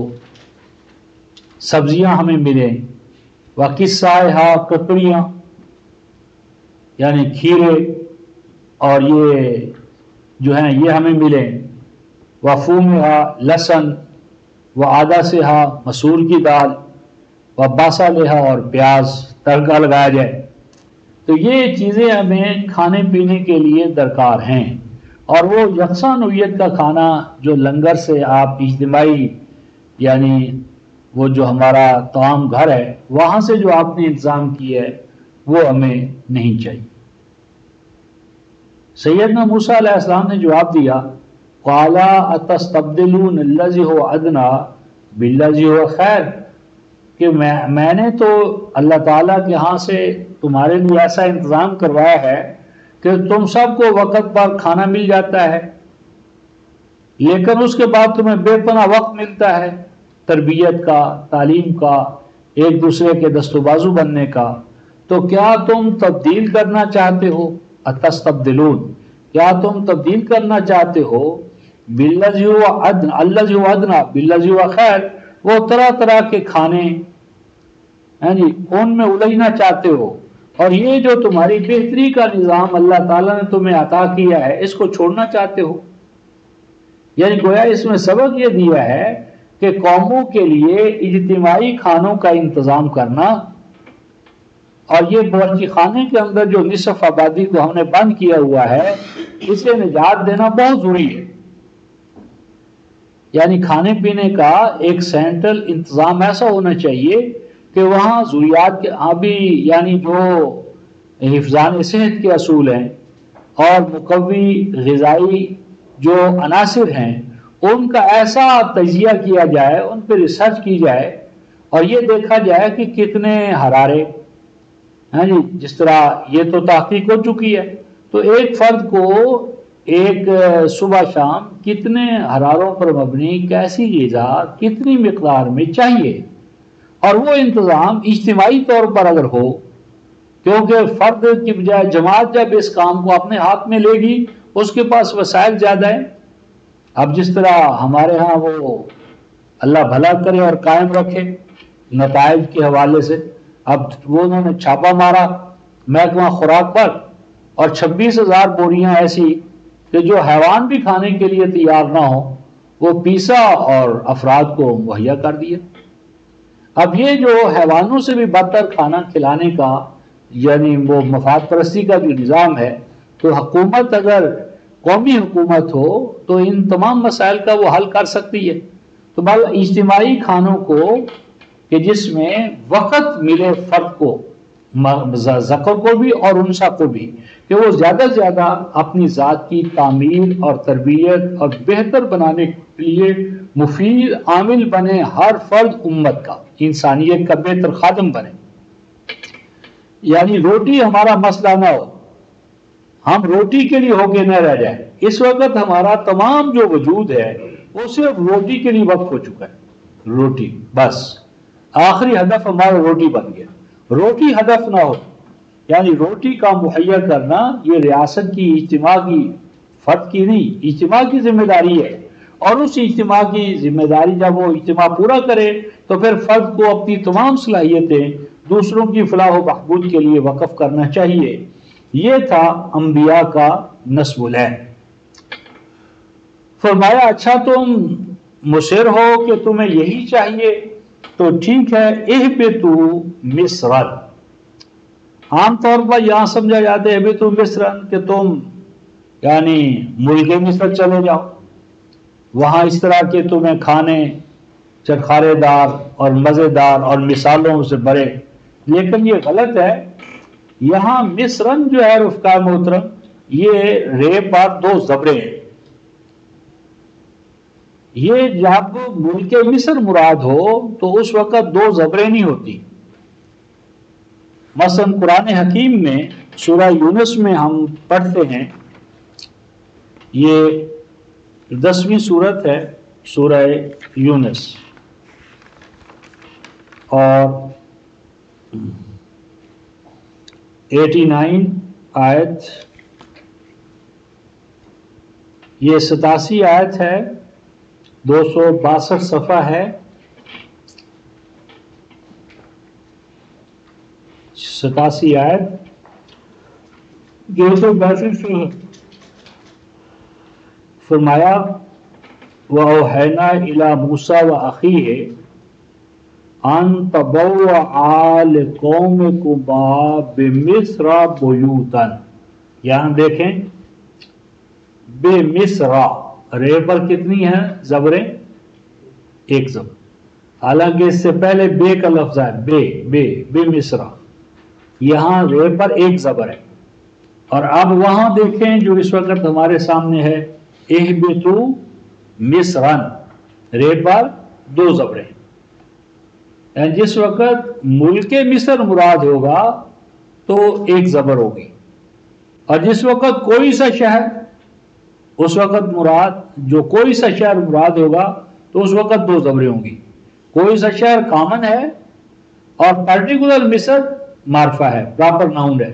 سبزیاں ہمیں ملیں، وقصائہا، ککڑیاں یعنی کھیرے اور یہ جو ہیں یہ ہمیں ملیں، وفومہا، لہسن، وعدسہا، مسور کی دال، وبصلہا، اور پیاز تڑکا لگایا جائے. تو یہ چیزیں ہمیں کھانے پینے کے لیے درکار ہیں، اور وہ یکساں نوعیت کا کھانا جو لنگر سے آپ اجتماعی یعنی وہ جو ہمارا طعام گھر ہے وہاں سے جو آپ نے انتظام کیا ہے وہ ہمیں نہیں چاہیے. سیدنا موسیٰ علیہ السلام نے جواب دیا، قَالَ أَتَسْتَبْدِلُونَ الَّذِي هُوَ أَدْنَىٰ بِالَّذِي هُوَ خَيْرٌ، کہ میں نے تو اللہ تعالیٰ کے ہاں سے تمہارے لیے ایسا انتظام کروایا ہے کہ تم سب کو وقت پر کھانا مل جاتا ہے، لیکن اس کے بعد تمہیں بے پناہ وقت ملتا ہے تربیت کا، تعلیم کا، ایک دوسرے کے دست و بازو بننے کا. تو کیا تم تبدیل کرنا چاہتے ہو؟ اتستبدلون، کیا تم تبدیل کرنا چاہتے ہو بالذی هو ادنی، الذی هو ادنی بالذی هو خیر، وہ طرح طرح کے کھانے جی ان میں الجھنا چاہتے ہو، اور یہ جو تمہاری بہتری کا نظام اللہ تعالیٰ نے تمہیں عطا کیا ہے اس کو چھوڑنا چاہتے ہو. یعنی گویا اس میں سبق یہ دیا ہے کہ قوموں کے لیے اجتماعی کھانوں کا انتظام کرنا، اور یہ باورچی خانے کے اندر جو نصف آبادی کو ہم نے بند کیا ہوا ہے اسے نجات دینا بہت ضروری ہے. یعنی کھانے پینے کا ایک سینٹرل انتظام ایسا ہونا چاہیے کہ وہاں ضروریات کے آبی یعنی جو حفظان صحت کے اصول ہیں اور مقوی غذائی جو عناصر ہیں ان کا ایسا تجزیہ کیا جائے، ان پہ ریسرچ کی جائے، اور یہ دیکھا جائے کہ کتنے حرارے جی، جس طرح یہ تو تحقیق ہو چکی ہے، تو ایک فرد کو ایک صبح شام کتنے حراروں پر مبنی کیسی غذا کتنی مقدار میں چاہیے، اور وہ انتظام اجتماعی طور پر اگر ہو، کیونکہ فرد کی بجائے جماعت جب اس کام کو اپنے ہاتھ میں لے گی اس کے پاس وسائل زیادہ ہیں. اب جس طرح ہمارے ہاں وہ اللہ بھلا کرے اور قائم رکھے نتائج کے حوالے سے، اب وہ انہوں نے چھاپا مارا محکمہ خوراک پر، اور 26,000 بوریاں ایسی کہ جو حیوان بھی کھانے کے لیے تیار نہ ہو وہ پیسا اور افراد کو مہیا کر دیا. اب یہ جو حیوانوں سے بھی بدتر کھانا کھلانے کا یعنی وہ مفاد پرستی کا جو نظام ہے، تو حکومت اگر قومی حکومت ہو تو ان تمام مسائل کا وہ حل کر سکتی ہے. تو بس اجتماعی کھانوں کو کہ جس میں وقت ملے فرد کو، ذکر کو بھی اور انثیٰ کو بھی، کہ وہ زیادہ سے زیادہ اپنی ذات کی تعمیر اور تربیت اور بہتر بنانے کے لیے مفید عامل بنے، ہر فرد امت کا، انسانیت کا بہتر خادم بنے. یعنی روٹی ہمارا مسئلہ نہ ہو، ہم روٹی کے لیے ہو کے نہ رہ جائیں. اس وقت ہمارا تمام جو وجود ہے وہ صرف روٹی کے لیے وقف ہو چکا ہے. روٹی بس آخری ہدف ہمارا روٹی بن گیا. روٹی ہدف نہ ہو، یعنی روٹی کا مہیا کرنا یہ ریاست کی، اجتماع کی، فرد کی نہیں، اجتماع کی ذمہ داری ہے. اور اس اجتماع کی ذمہ داری جب وہ اجتماع پورا کرے تو پھر فرد کو اپنی تمام صلاحیتیں دوسروں کی فلاح و بہبود کے لیے وقف کرنا چاہیے. یہ تھا انبیاء کا نصب العین. فرمایا اچھا تم مصر ہو کہ تمہیں یہی چاہیے تو ٹھیک ہے، اہبطوا مصر. عام طور پر یہاں سمجھا جاتا ہے اہبطوا مصر کہ تم یعنی ملک مصر چلے جاؤ، وہاں اس طرح کے تمہیں کھانے چرخارے دار اور مزیدار اور مثالوں سے بھرے. لیکن یہ غلط ہے. یہاں مصرن جو ہے رفقا محترم، یہ رے پر 2 زبریں ہیں. یہ جب ملک مصر مراد ہو تو اس وقت 2 زبریں نہیں ہوتی. مثلا قرآن حکیم میں سورہ یونس میں ہم پڑھتے ہیں، یہ 10ویں سورت ہے سورہ یونس، اور 89 آیت، یہ 87 آیت ہے، 262 صفحہ ہے، 87 آیت 262 صفحہ۔ فرمایا وَأَوْحَيْنَا إِلَى مُوسَىٰ وَأَخِيهِ أَن تَبَوَّعَا لِقَوْمِكُمَا بِمِصْرَ بُيُوتًا۔ یہاں دیکھیں بے مصر، رے پر کتنی ہیں زبریں؟ ایک زبر، حالانکہ اس سے پہلے بے کا لفظ ہے، بے مصر، یہاں رے پر ایک زبر ہے۔ اور اب وہاں دیکھیں جو اس وقت ہمارے سامنے ہے، اہبطوا مصرا، رے پر 2 زبریں، یعنی جس وقت ملک مصر مراد ہوگا تو ایک زبر ہوگی، اور جس وقت کوئی سا شہر، اس وقت مراد جو کوئی سا شہر مراد ہوگا تو اس وقت 2 زبریں ہوں گی۔ کوئی سا شہر کامن ہے اور پرٹیکولر مصر معرفہ ہے، پراپر ناؤن ہے،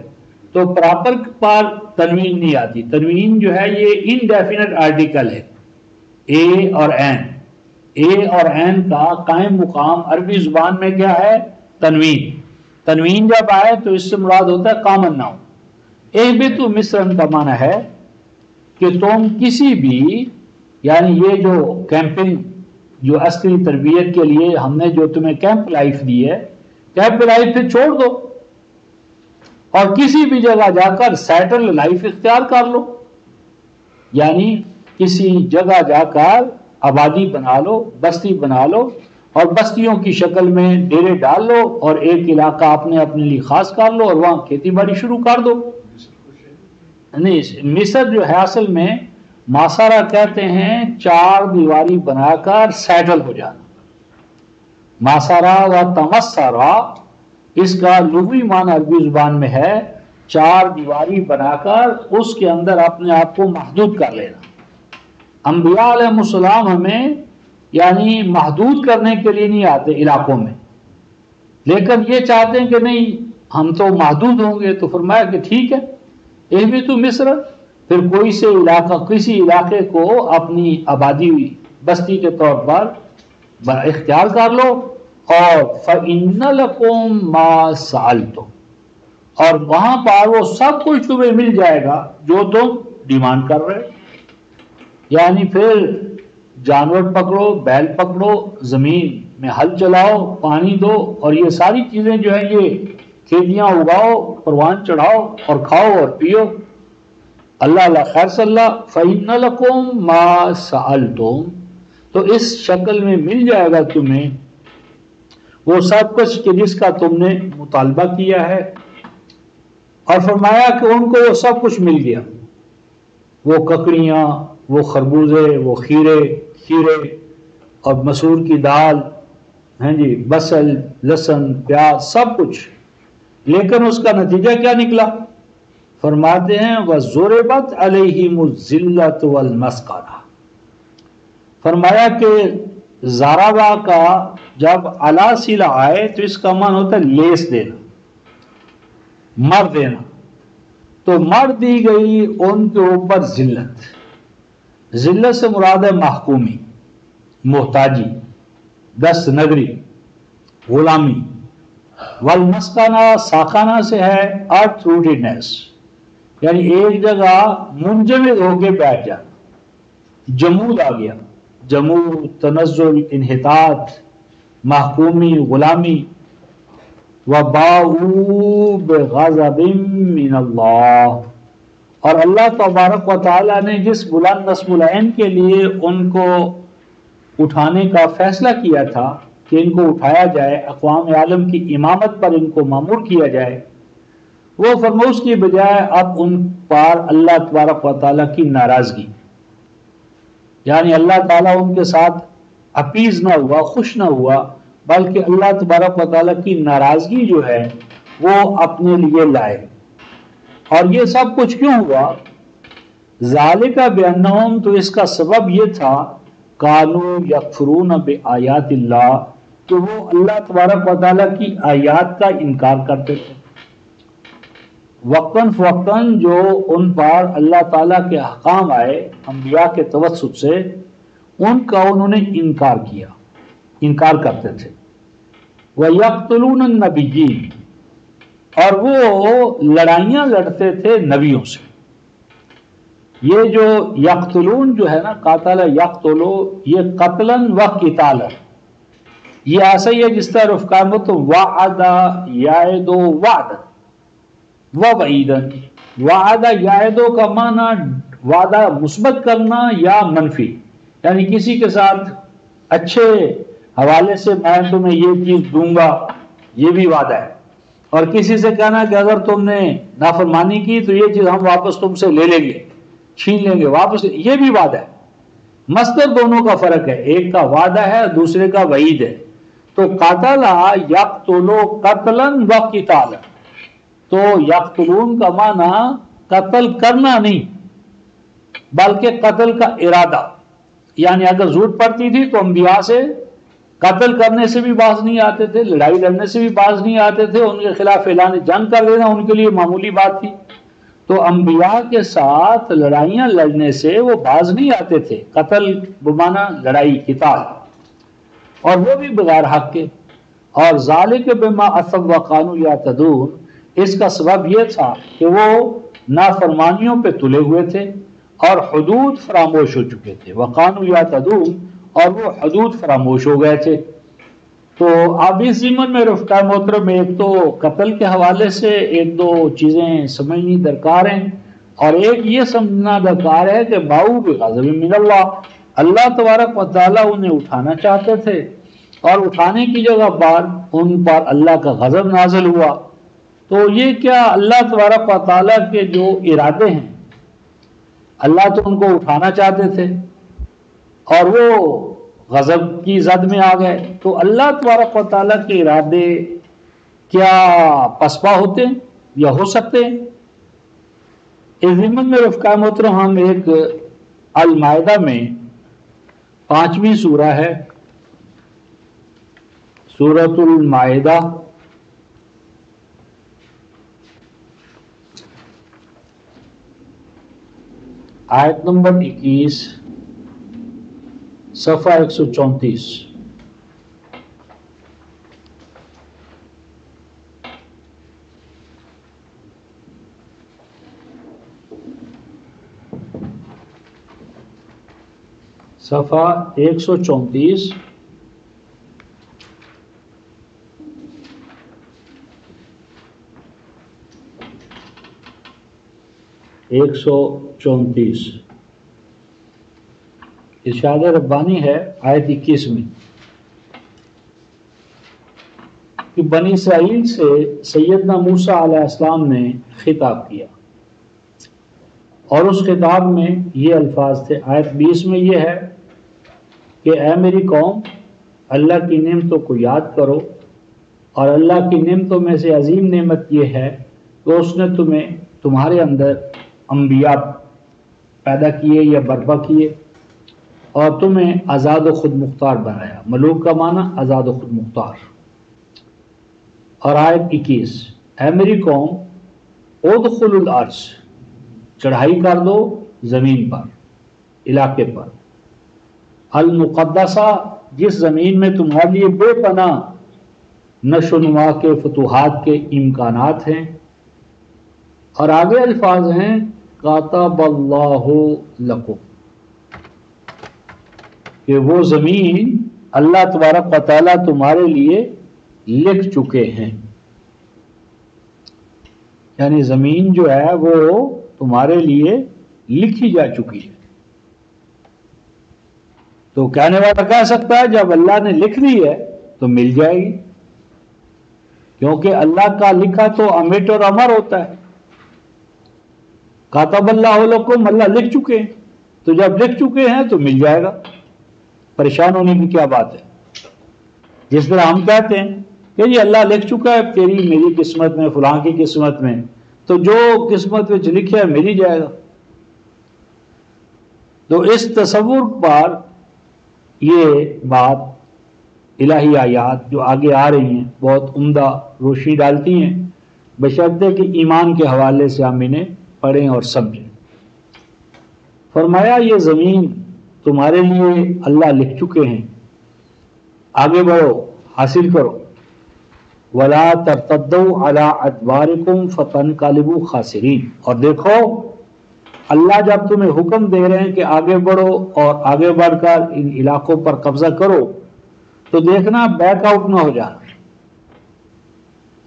تو پراپر پر تنوین نہیں آتی۔ تنوین جو ہے یہ انڈیفینٹ آرٹیکل ہے، اے اور این کا قائم مقام عربی زبان میں کیا ہے؟ تنوین۔ تنوین جب آئے تو اس سے مراد ہوتا ہے کامن ناؤن۔ اہبطوا مصر کا معنی ہے کہ تم کسی بھی، یعنی یہ جو کیمپنگ، جو اصلی تربیت کے لیے ہم نے جو تمہیں کیمپ لائف دی ہے، کیمپ لائف پھر چھوڑ دو اور کسی بھی جگہ جا کر سیٹل لائف اختیار کر لو، یعنی کسی جگہ جا کر آبادی بنا لو، بستی بنا لو، اور بستیوں کی شکل میں ڈیرے ڈال لو، اور ایک علاقہ اپنے لیے خاص کر لو اور وہاں کھیتی باڑی شروع کر دو۔ نہیں، مصر جو ہے اصل میں ماسارا کہتے ہیں 4 دیواری بنا کر سیٹل ہو جانا۔ ماسارا و تمسارا، اس کا لغوی معنی عربی زبان میں ہے 4 دیواری بنا کر اس کے اندر اپنے آپ کو محدود کر لینا۔ انبیاء علیہ السلام ہمیں یعنی محدود کرنے کے لیے نہیں آتے علاقوں میں، لیکن یہ چاہتے ہیں کہ نہیں ہم تو محدود ہوں گے، تو فرمایا کہ ٹھیک ہے، اہبطوا مصر، پھر کوئی سے علاقہ، کسی علاقے کو اپنی آبادی بستی کے طور پر اختیار کر لو، اور فَإِنَّ لَكُمْ مَا سَأَلْتُمْ، اور وہاں پر وہ سب کچھ تمہیں مل جائے گا جو تم ڈیمانڈ کر رہے، یعنی پھر جانور پکڑو، بیل پکڑو، زمین میں ہل چلاؤ، پانی دو، اور یہ ساری چیزیں جو ہیں یہ کھیتیاں اگاؤ، پروان چڑھاؤ اور کھاؤ اور پیو۔ اللہ خیر صلی اللہ، فَإِنَّ لَكُمْ مَا سَأَلْتُمْ، تو اس شکل میں مل جائے گا تمہیں وہ سب کچھ کہ جس کا تم نے مطالبہ کیا ہے۔ اور فرمایا کہ ان کو وہ سب کچھ مل گیا، وہ ککڑیاں، وہ خربوزے، وہ کھیرے اور مسور کی دال، ہیں جی، بصل، لہسن، پیاز، سب کچھ، لیکن اس کا نتیجہ کیا نکلا؟ فرماتے ہیں وَضُرِبَتْ عَلَيْهِمُ الذِّلَّةُ وَالْمَسْكَنَةُ، فرمایا کہ زارابا کا جب علا صلہ آئے تو اس کا معنی ہوتا ہے لیس دینا، مر دینا، تو مر دی گئی ان کے اوپر ذلت۔ ذلت سے مراد ہے محکومی، محتاجی، دست نگری، غلامی۔ والمسکنہ ساخانہ سے ہے ارتھ روٹیڈنس، یعنی ایک جگہ منجمد ہو کے بیٹھ جانا، جمود آ گیا، جمود، تنزل، انحطاط، محکومی، غلامی۔ وَبَاءُوا بِغَضَبٍ مِّنَ اللَّهِ، اور اللہ تبارک و تعالیٰ نے جس بلند نصب العین کے لیے ان کو اٹھانے کا فیصلہ کیا تھا کہ ان کو اٹھایا جائے، اقوام عالم کی امامت پر ان کو مامور کیا جائے، وہ فرموش کی بجائے اب ان پر اللہ تبارک و تعالیٰ کی ناراضگی، یعنی اللہ تعالیٰ ان کے ساتھ اپیز نہ ہوا، خوش نہ ہوا، بلکہ اللہ تبارک و تعالیٰ کی ناراضگی جو ہے وہ اپنے لیے لائے. اور یہ سب کچھ کیوں ہوا؟ ذالک بانہم، تو اس کا سبب یہ تھا، کانوا یکفرون بآیات اللہ، کہ وہ اللہ تبارک و تعالیٰ کی آیات کا انکار کرتے تھے. وقتاً فوقتاً جو ان پر اللہ تعالیٰ کے احکام آئے انبیاء کے توسط سے، ان کا انہوں نے انکار کیا، انکار کرتے تھے. وَيَقْتُلُونَ النَّبِيِّينَ، اور وہ لڑائیاں لڑتے تھے نبیوں سے. یہ جو یقتلون جو ہے نا، قاتل یقتلو، یہ قتلاً و قتالاً، یہ ایسا ہی ہے جس طرح رفقان ہو تو وعد یعد وعد و وعیدن. وعد یعد کا معنی وعدہ مثبت کرنا یا منفی، یعنی کسی کے ساتھ اچھے حوالے سے میں تمہیں یہ چیز دوں گا، یہ بھی وعدہ ہے. اور کسی سے کہنا کہ اگر تم نے نافرمانی کی تو یہ چیز ہم واپس تم سے لے لیں گے، چھین لیں گے واپس، یہ بھی وعدہ ہے. مصدر دونوں کا فرق ہے، ایک کا وعدہ ہے دوسرے کا وعید ہے. تو قاتل یقتلو قتلا و قتالا، تو یقتلون کا معنی قتل کرنا نہیں بلکہ قتل کا ارادہ. یعنی اگر ضرورت پڑتی تھی تو انبیاء سے قتل کرنے سے بھی باز نہیں آتے تھے، لڑائی لڑنے سے بھی باز نہیں آتے تھے، ان کے خلاف اعلان جنگ کر دینا ان کے لیے معمولی بات تھی. تو انبیاء کے ساتھ لڑائیاں لڑنے سے وہ باز نہیں آتے تھے، قتل بمانا لڑائی، قتال، اور وہ بھی بغیر حق کے. اور ذالک بما عصوا وکانوا یعتدون، اس کا سبب یہ تھا کہ وہ نافرمانیوں پہ تلے ہوئے تھے اور حدود فراموش ہو چکے تھے. وکانوا یعتدون، اور وہ حدود فراموش ہو گئے تھے. تو اب اس ضمن میں رفقا محترم میں ایک تو قتل کے حوالے سے ایک دو چیزیں سمجھنی درکار ہیں، اور ایک یہ سمجھنا درکار ہے کہ باؤ بغضب من اللہ، اللہ تبارک و تعالیٰ انہیں اٹھانا چاہتے تھے، اور اٹھانے کی جگہ پر ان پر اللہ کا غضب نازل ہوا. تو یہ کیا اللہ تبارک و تعالیٰ کے جو ارادے ہیں، اللہ تو ان کو اٹھانا چاہتے تھے اور وہ غضب کی زد میں آ گئے. تو اللہ تبارک و تعالیٰ کے ارادے کیا پسپا ہوتے ہیں یا ہو سکتے ہیں؟ اس ضمن میں رفقا محترم ہم ایک المائدہ میں 5ویں سورہ ہے، سورۃ المائدہ، آیت نمبر 21، صفحہ 134. صفحہ 134، ارشاد ربانی ہے آیت 21 میں کہ بنی اسرائیل سے سیدنا موسیٰ علیہ السلام نے خطاب کیا، اور اس خطاب میں یہ الفاظ تھے. آیت 20 میں یہ ہے کہ اے میری قوم، اللہ کی نعمتوں کو یاد کرو، اور اللہ کی نعمتوں میں سے عظیم نعمت یہ ہے کہ اس نے تمہیں تمہارے اندر انبیاء پیدا کیے یا برپا کیے، اور تمہیں آزاد و خود مختار بنایا. ملوک کا معنی آزاد و خود مختار. اور آیت 21، اے میری قوم ادخلوا الارض، چڑھائی کر دو زمین پر، علاقے پر، المقدسہ، جس زمین میں تمہارے لیے بے پناہ نشو و نما کے فتوحات کے امکانات ہیں. اور آگے الفاظ ہیں کاتب اللہ لکم، کہ وہ زمین اللہ تبارک و تعالیٰ تمہارے لیے لکھ چکے ہیں. یعنی زمین جو ہے وہ تمہارے لیے لکھی جا چکی ہے. تو کہنے والا کہہ سکتا ہے جب اللہ نے لکھ دی ہے تو مل جائے گی، کیونکہ اللہ کا لکھا تو امر اور امر ہوتا ہے. کاتب اللہ لکم، اللہ لکھ چکے ہیں، تو جب لکھ چکے ہیں تو مل جائے گا. پریشان ہونے کی کیا بات ہے؟ جس طرح ہم کہتے ہیں کہ جی اللہ لکھ چکا ہے تیری میری قسمت میں، فلاں کی قسمت میں، تو جو قسمت میں لکھا ہے مل ہی جائے گا۔ تو اس تصور پر یہ بات الہی آیات جو آگے آ رہی ہیں بہت عمدہ روشنی ڈالتی ہیں، بشرطے کہ ایمان کے حوالے سے ہم انہیں پڑھیں اور سمجھیں۔ فرمایا یہ زمین تمہارے لیے اللہ لکھ چکے ہیں، آگے بڑھو، حاصل کرو۔ وَلَا تَرْتَدُّوا عَلَىٰ أَدْبَارِكُمْ فَتَنْقَلِبُوا خَاسِرِينَ، اور دیکھو اللہ جب تمہیں حکم دے رہے ہیں کہ آگے بڑھو اور آگے بڑھ کر ان علاقوں پر قبضہ کرو، تو دیکھنا بیک آؤٹ نہ ہو جانا،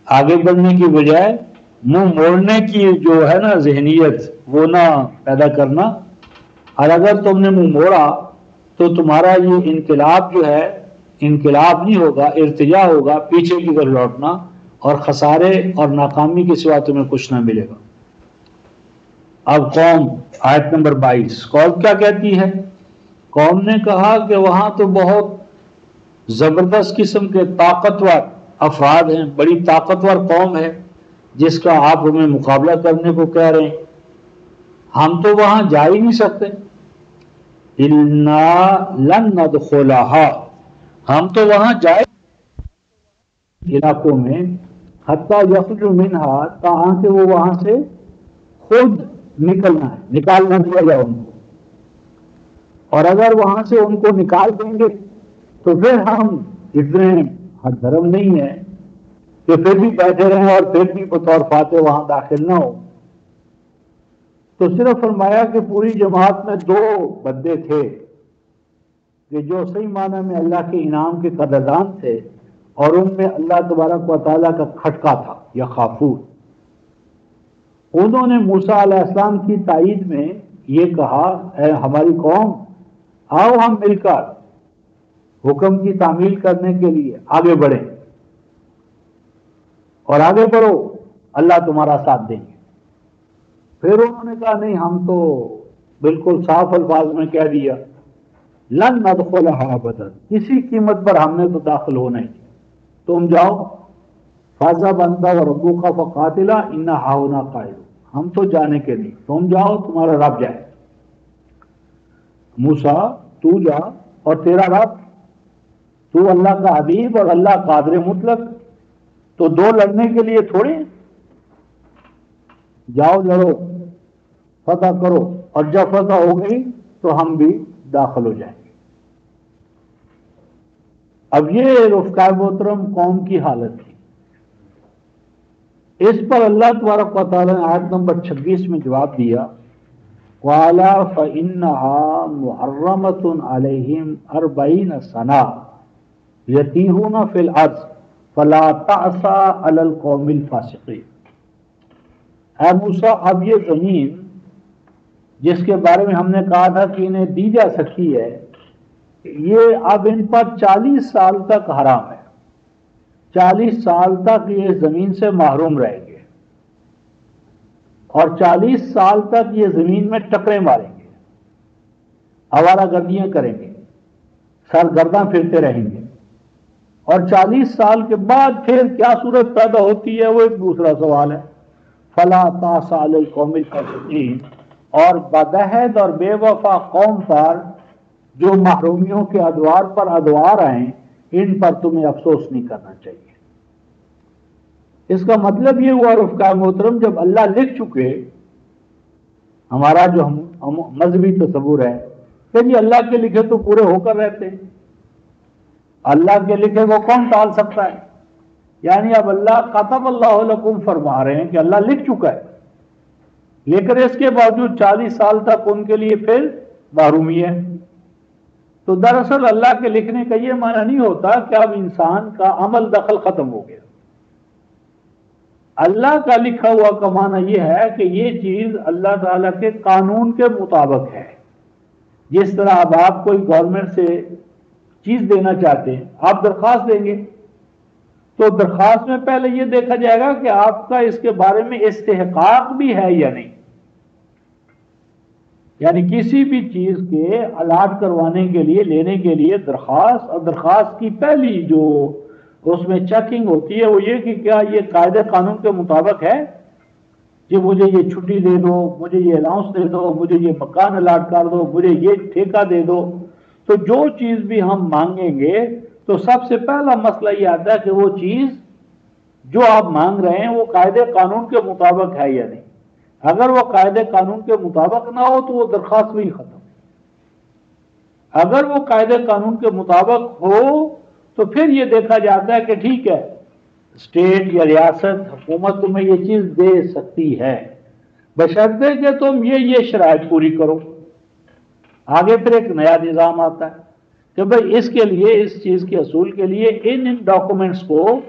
آگے بڑھنے کی بجائے منہ موڑنے کی جو ہے نا ذہنیت وہ نہ پیدا کرنا۔ اور اگر تم نے منہ موڑا تو تمہارا یہ انقلاب جو ہے انقلاب نہیں ہوگا، ارتجاع ہوگا، پیچھے کی طرف لوٹنا، اور خسارے اور ناکامی کے سوا تمہیں کچھ نہ ملے گا۔ اب قوم، آیت نمبر 22، قوم کیا کہتی ہے؟ قوم نے کہا کہ وہاں تو بہت زبردست قسم کے طاقتور افراد ہیں، بڑی طاقتور قوم ہے جس کا آپ ہمیں مقابلہ کرنے کو کہہ رہے ہیں، ہم تو وہاں جا ہی نہیں سکتے۔ اِنَّا لَن نَدْخُلَهَا، ہم تو وہاں جائے علاقوں میں، حتیٰ یخرج منہا، تاکہ وہ وہاں سے خود نکلنا ہے، نکالنا دیا جائے ان کو، اور اگر وہاں سے ان کو نکال دیں گے تو پھر ہم اتنے حد دھرم نہیں ہے کہ پھر بھی بیٹھے رہیں اور پھر بھی بطور فاتح وہاں داخل نہ ہو۔ تو صرف فرمایا کہ پوری جماعت میں 2 بندے تھے کہ جو صحیح معنی میں اللہ کے انعام کے قدردان تھے، اور ان میں اللہ تبارک و تعالیٰ کا کھٹکا تھا یا خافور۔ انہوں نے موسیٰ علیہ السلام کی تائید میں یہ کہا، اے ہماری قوم، آؤ ہم مل کر حکم کی تعمیل کرنے کے لیے آگے بڑھیں، اور آگے بڑھو، اللہ تمہارا ساتھ دیں گے۔ پھر انہوں نے کہا نہیں، ہم تو بالکل صاف الفاظ میں کہہ دیا، لن ندخلها ابدا، کسی قیمت پر ہم نے تو داخل ہونا ہی، تم جاؤ، فاذهب انت وربك فقاتلا انا هاهنا قاعدون، ہم تو جانے کے نہیں، تم جاؤ، تمہارا رب جائے۔ موسیٰ تو جا اور تیرا رب، تو اللہ کا حبیب اور اللہ قادر مطلق، تو 2 لڑنے کے لیے تھوڑے، جاؤ لڑو، فتح کرو، اور جب فتح ہو گئی تو ہم بھی داخل ہو جائیں گے۔ اب یہ رفقا محترم قوم کی حالت تھی۔ اس پر اللہ تبارک و تعالیٰ نے آیت نمبر 26 میں جواب دیا، قَالَ فَإِنَّهَا مُحَرَّمَةٌ عَلَيْهِمْ 40 سَنَةً يَتِيهُونَ فِي الْأَرْضِ فَلَا تَعْسَ عَلَى الْقَوْمِ الْفَاسِقِينَ۔ اے موسیٰ، اب یہ زمین جس کے بارے میں ہم نے کہا تھا کہ انہیں دی جا سکتی ہے، یہ اب ان پر 40 سال تک حرام ہے، 40 سال تک یہ زمین سے محروم رہیں گے، اور 40 سال تک یہ زمین میں ٹکرے ماریں گے، آوارہ گردیاں کریں گے، سرگرداں پھرتے رہیں گے، اور 40 سال کے بعد پھر کیا صورت پیدا ہوتی ہے وہ ایک دوسرا سوال ہے۔ فَلَا تَعْسَ عَلَى الْقَوْمِ الْفَاسِقِينَ، اور بدعہد اور بے وفا قوم پر جو محرومیوں کے ادوار پر ادوار آئیں، ان پر تمہیں افسوس نہیں کرنا چاہیے۔ اس کا مطلب یہ ہوا رفقا محترم، جب اللہ لکھ چکے، ہمارا جو مذہبی تصور ہے کہ جی اللہ کے لکھے تو پورے ہو کر رہتے ہیں، اللہ کے لکھے کو کون ٹال سکتا ہے؟ یعنی اب اللہ کتب اللہ لکم فرما رہے ہیں کہ اللہ لکھ چکا ہے، لیکن اس کے باوجود 40 سال تک ان کے لیے پھر محرومی ہے۔ تو دراصل اللہ کے لکھنے کا یہ معنی نہیں ہوتا کہ اب انسان کا عمل دخل ختم ہو گیا۔ اللہ کا لکھا ہوا کا معنی یہ ہے کہ یہ چیز اللہ تعالیٰ کے قانون کے مطابق ہے۔ جس طرح اب آپ کوئی گورنمنٹ سے چیز دینا چاہتے ہیں، آپ درخواست دیں گے، تو درخواست میں پہلے یہ دیکھا جائے گا کہ آپ کا اس کے بارے میں استحقاق بھی ہے یا نہیں۔ یعنی کسی بھی چیز کے الاٹ کروانے کے لیے، لینے کے لیے درخواست، اور درخواست کی پہلی جو اس میں چیکنگ ہوتی ہے، وہ یہ کہ کیا یہ قاعدے قانون کے مطابق ہے کہ مجھے یہ چھٹی دے دو، مجھے یہ الاؤنس دے دو، مجھے یہ مکان الاٹ کر دو، مجھے یہ ٹھیکہ دے دو۔ تو جو چیز بھی ہم مانگیں گے تو سب سے پہلا مسئلہ یہ آتا ہے کہ وہ چیز جو آپ مانگ رہے ہیں وہ قاعدے قانون کے مطابق ہے یا نہیں۔ اگر وہ قاعدے قانون کے مطابق نہ ہو تو وہ درخواست بھی ختم۔ اگر وہ قاعدے قانون کے مطابق ہو تو پھر یہ دیکھا جاتا ہے کہ ٹھیک ہے، اسٹیٹ یا ریاست حکومت تمہیں یہ چیز دے سکتی ہے، بشرطے کہ تم یہ شرائط پوری کرو۔ آگے پھر ایک نیا نظام آتا ہے کہ بھئی اس کے لیے، اس چیز کے حصول کے لیے ان ڈاکومنٹس کو،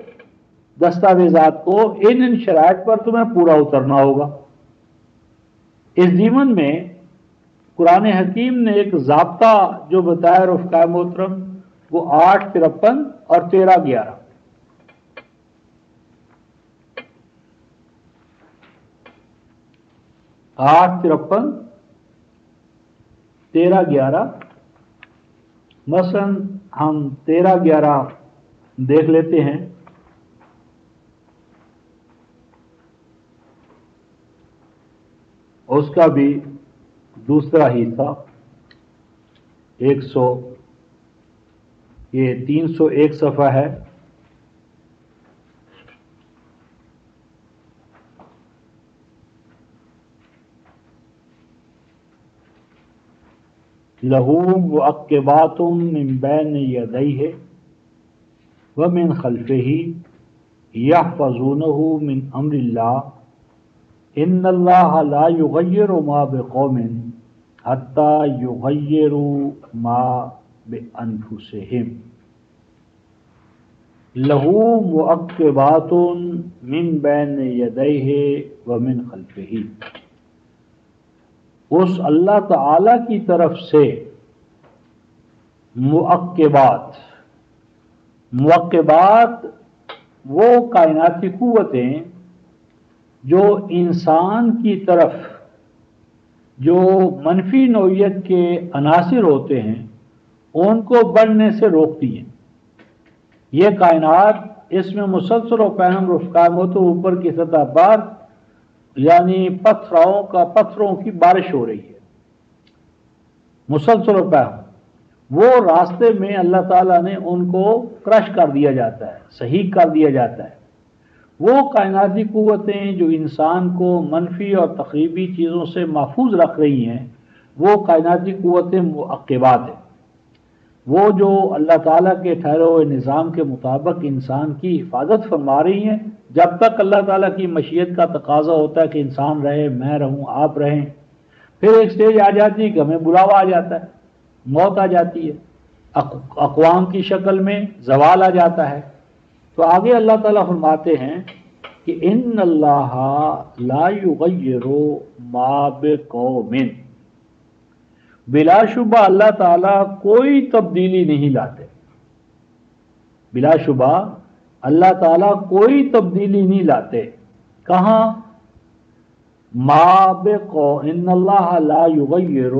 دستاویزات کو، ان شرائط پر تمہیں پورا اترنا ہوگا۔ اس ضمن میں قرآن حکیم نے ایک ضابطہ جو بتایا رفقائے محترم، وہ 8:53 اور 13:11۔ 8:53 13:11۔ مثلا ہم 13:11 دیکھ لیتے ہیں۔ اس کا بھی دوسرا حصہ 301 صفحہ ہے۔ لہو معقبات من بین یدیہ ومن خلفہ یحفظونہ من امر اللہ ان اللہ لا یغیر ما بقوم حتی یغیروا ما بانفسہم۔ لہو معقبات من بین یدیہ ومن خلفہ، اس اللہ تعالی کی طرف سے معقبات وہ کائناتی قوتیں جو انسان کی طرف جو منفی نوعیت کے عناصر ہوتے ہیں ان کو بڑھنے سے روکتی ہیں۔ یہ کائنات، اس میں مسلسل و پہم رفقائم ہو تو اوپر کی سطح پر یعنی پتھروں کی بارش ہو رہی ہے، مسلسل و پہم۔ وہ راستے میں اللہ تعالیٰ نے ان کو کرش کر دیا جاتا ہے، صحیح کر دیا جاتا ہے۔ وہ کائناتی قوتیں جو انسان کو منفی اور تخریبی چیزوں سے محفوظ رکھ رہی ہیں، وہ کائناتی قوتیں معقبات ہیں۔ وہ جو اللہ تعالیٰ کے ٹھہرے ہوئے نظام کے مطابق انسان کی حفاظت فرما رہی ہیں، جب تک اللہ تعالیٰ کی مشیت کا تقاضا ہوتا ہے کہ انسان رہے، میں رہوں، آپ رہیں۔ پھر ایک سٹیج آ جاتی ہے کہ ہمیں بلاوا آ جاتا ہے، موت آ جاتی ہے، اقوام کی شکل میں زوال آ جاتا ہے۔ تو آگے اللہ تعالیٰ فرماتے ہیں کہ ان اللہ لا یغیر ما بقوم، بلا شبہ اللہ تعالیٰ کوئی تبدیلی نہیں لاتے۔ بلا شبہ اللہ تعالیٰ کوئی تبدیلی نہیں لاتے۔ کہاں؟ ما بقوم، ان اللہ لا یغیر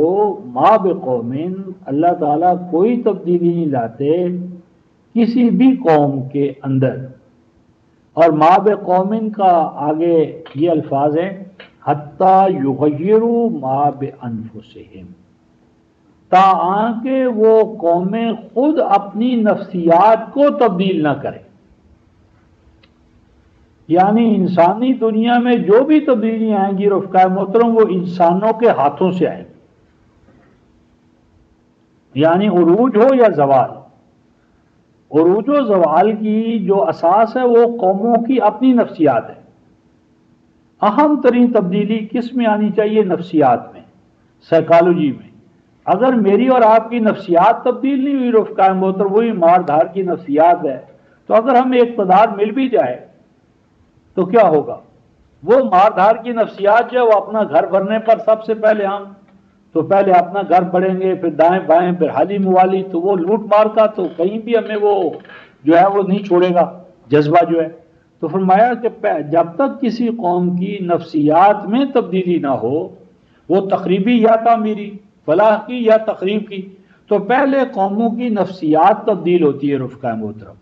ما بقوم، اللہ تعالیٰ کوئی تبدیلی نہیں لاتے کسی بھی قوم کے اندر۔ اور ما بقوم کا آگے یہ الفاظ ہیں حتی یغیروا ما بانفسہم، تاکہ کہ وہ قومیں خود اپنی نفسیات کو تبدیل نہ کریں۔ یعنی انسانی دنیا میں جو بھی تبدیلیاں آئیں گی رفقائے محترم، وہ انسانوں کے ہاتھوں سے آئیں گی، یعنی عروج ہو یا زوال۔ عروج و زوال کی جو اساس ہے وہ قوموں کی اپنی نفسیات ہے۔ اہم ترین تبدیلی کس میں آنی چاہیے؟ نفسیات میں، سائیکالوجی میں۔ اگر میری اور آپ کی نفسیات تبدیل نہیں ہوئی رفقائے محترم، وہی مار دھار کی نفسیات ہے، تو اگر ہمیں اقتدار مل بھی جائے تو کیا ہوگا؟ وہ مار دھار کی نفسیات جو ہے وہ اپنا گھر بھرنے پر سب سے پہلے ہم تو پہلے اپنا گھر بڑھیں گے، پھر دائیں بائیں، پھر حالی موالی، تو وہ لوٹ مار کا تو کہیں بھی ہمیں وہ جو ہے وہ نہیں چھوڑے گا جذبہ جو ہے۔ تو فرمایا کہ جب تک کسی قوم کی نفسیات میں تبدیلی نہ ہو، وہ تخریبی یا تعمیری، فلاح کی یا تخریب کی، تو پہلے قوموں کی نفسیات تبدیل ہوتی ہے رفقائے محترم۔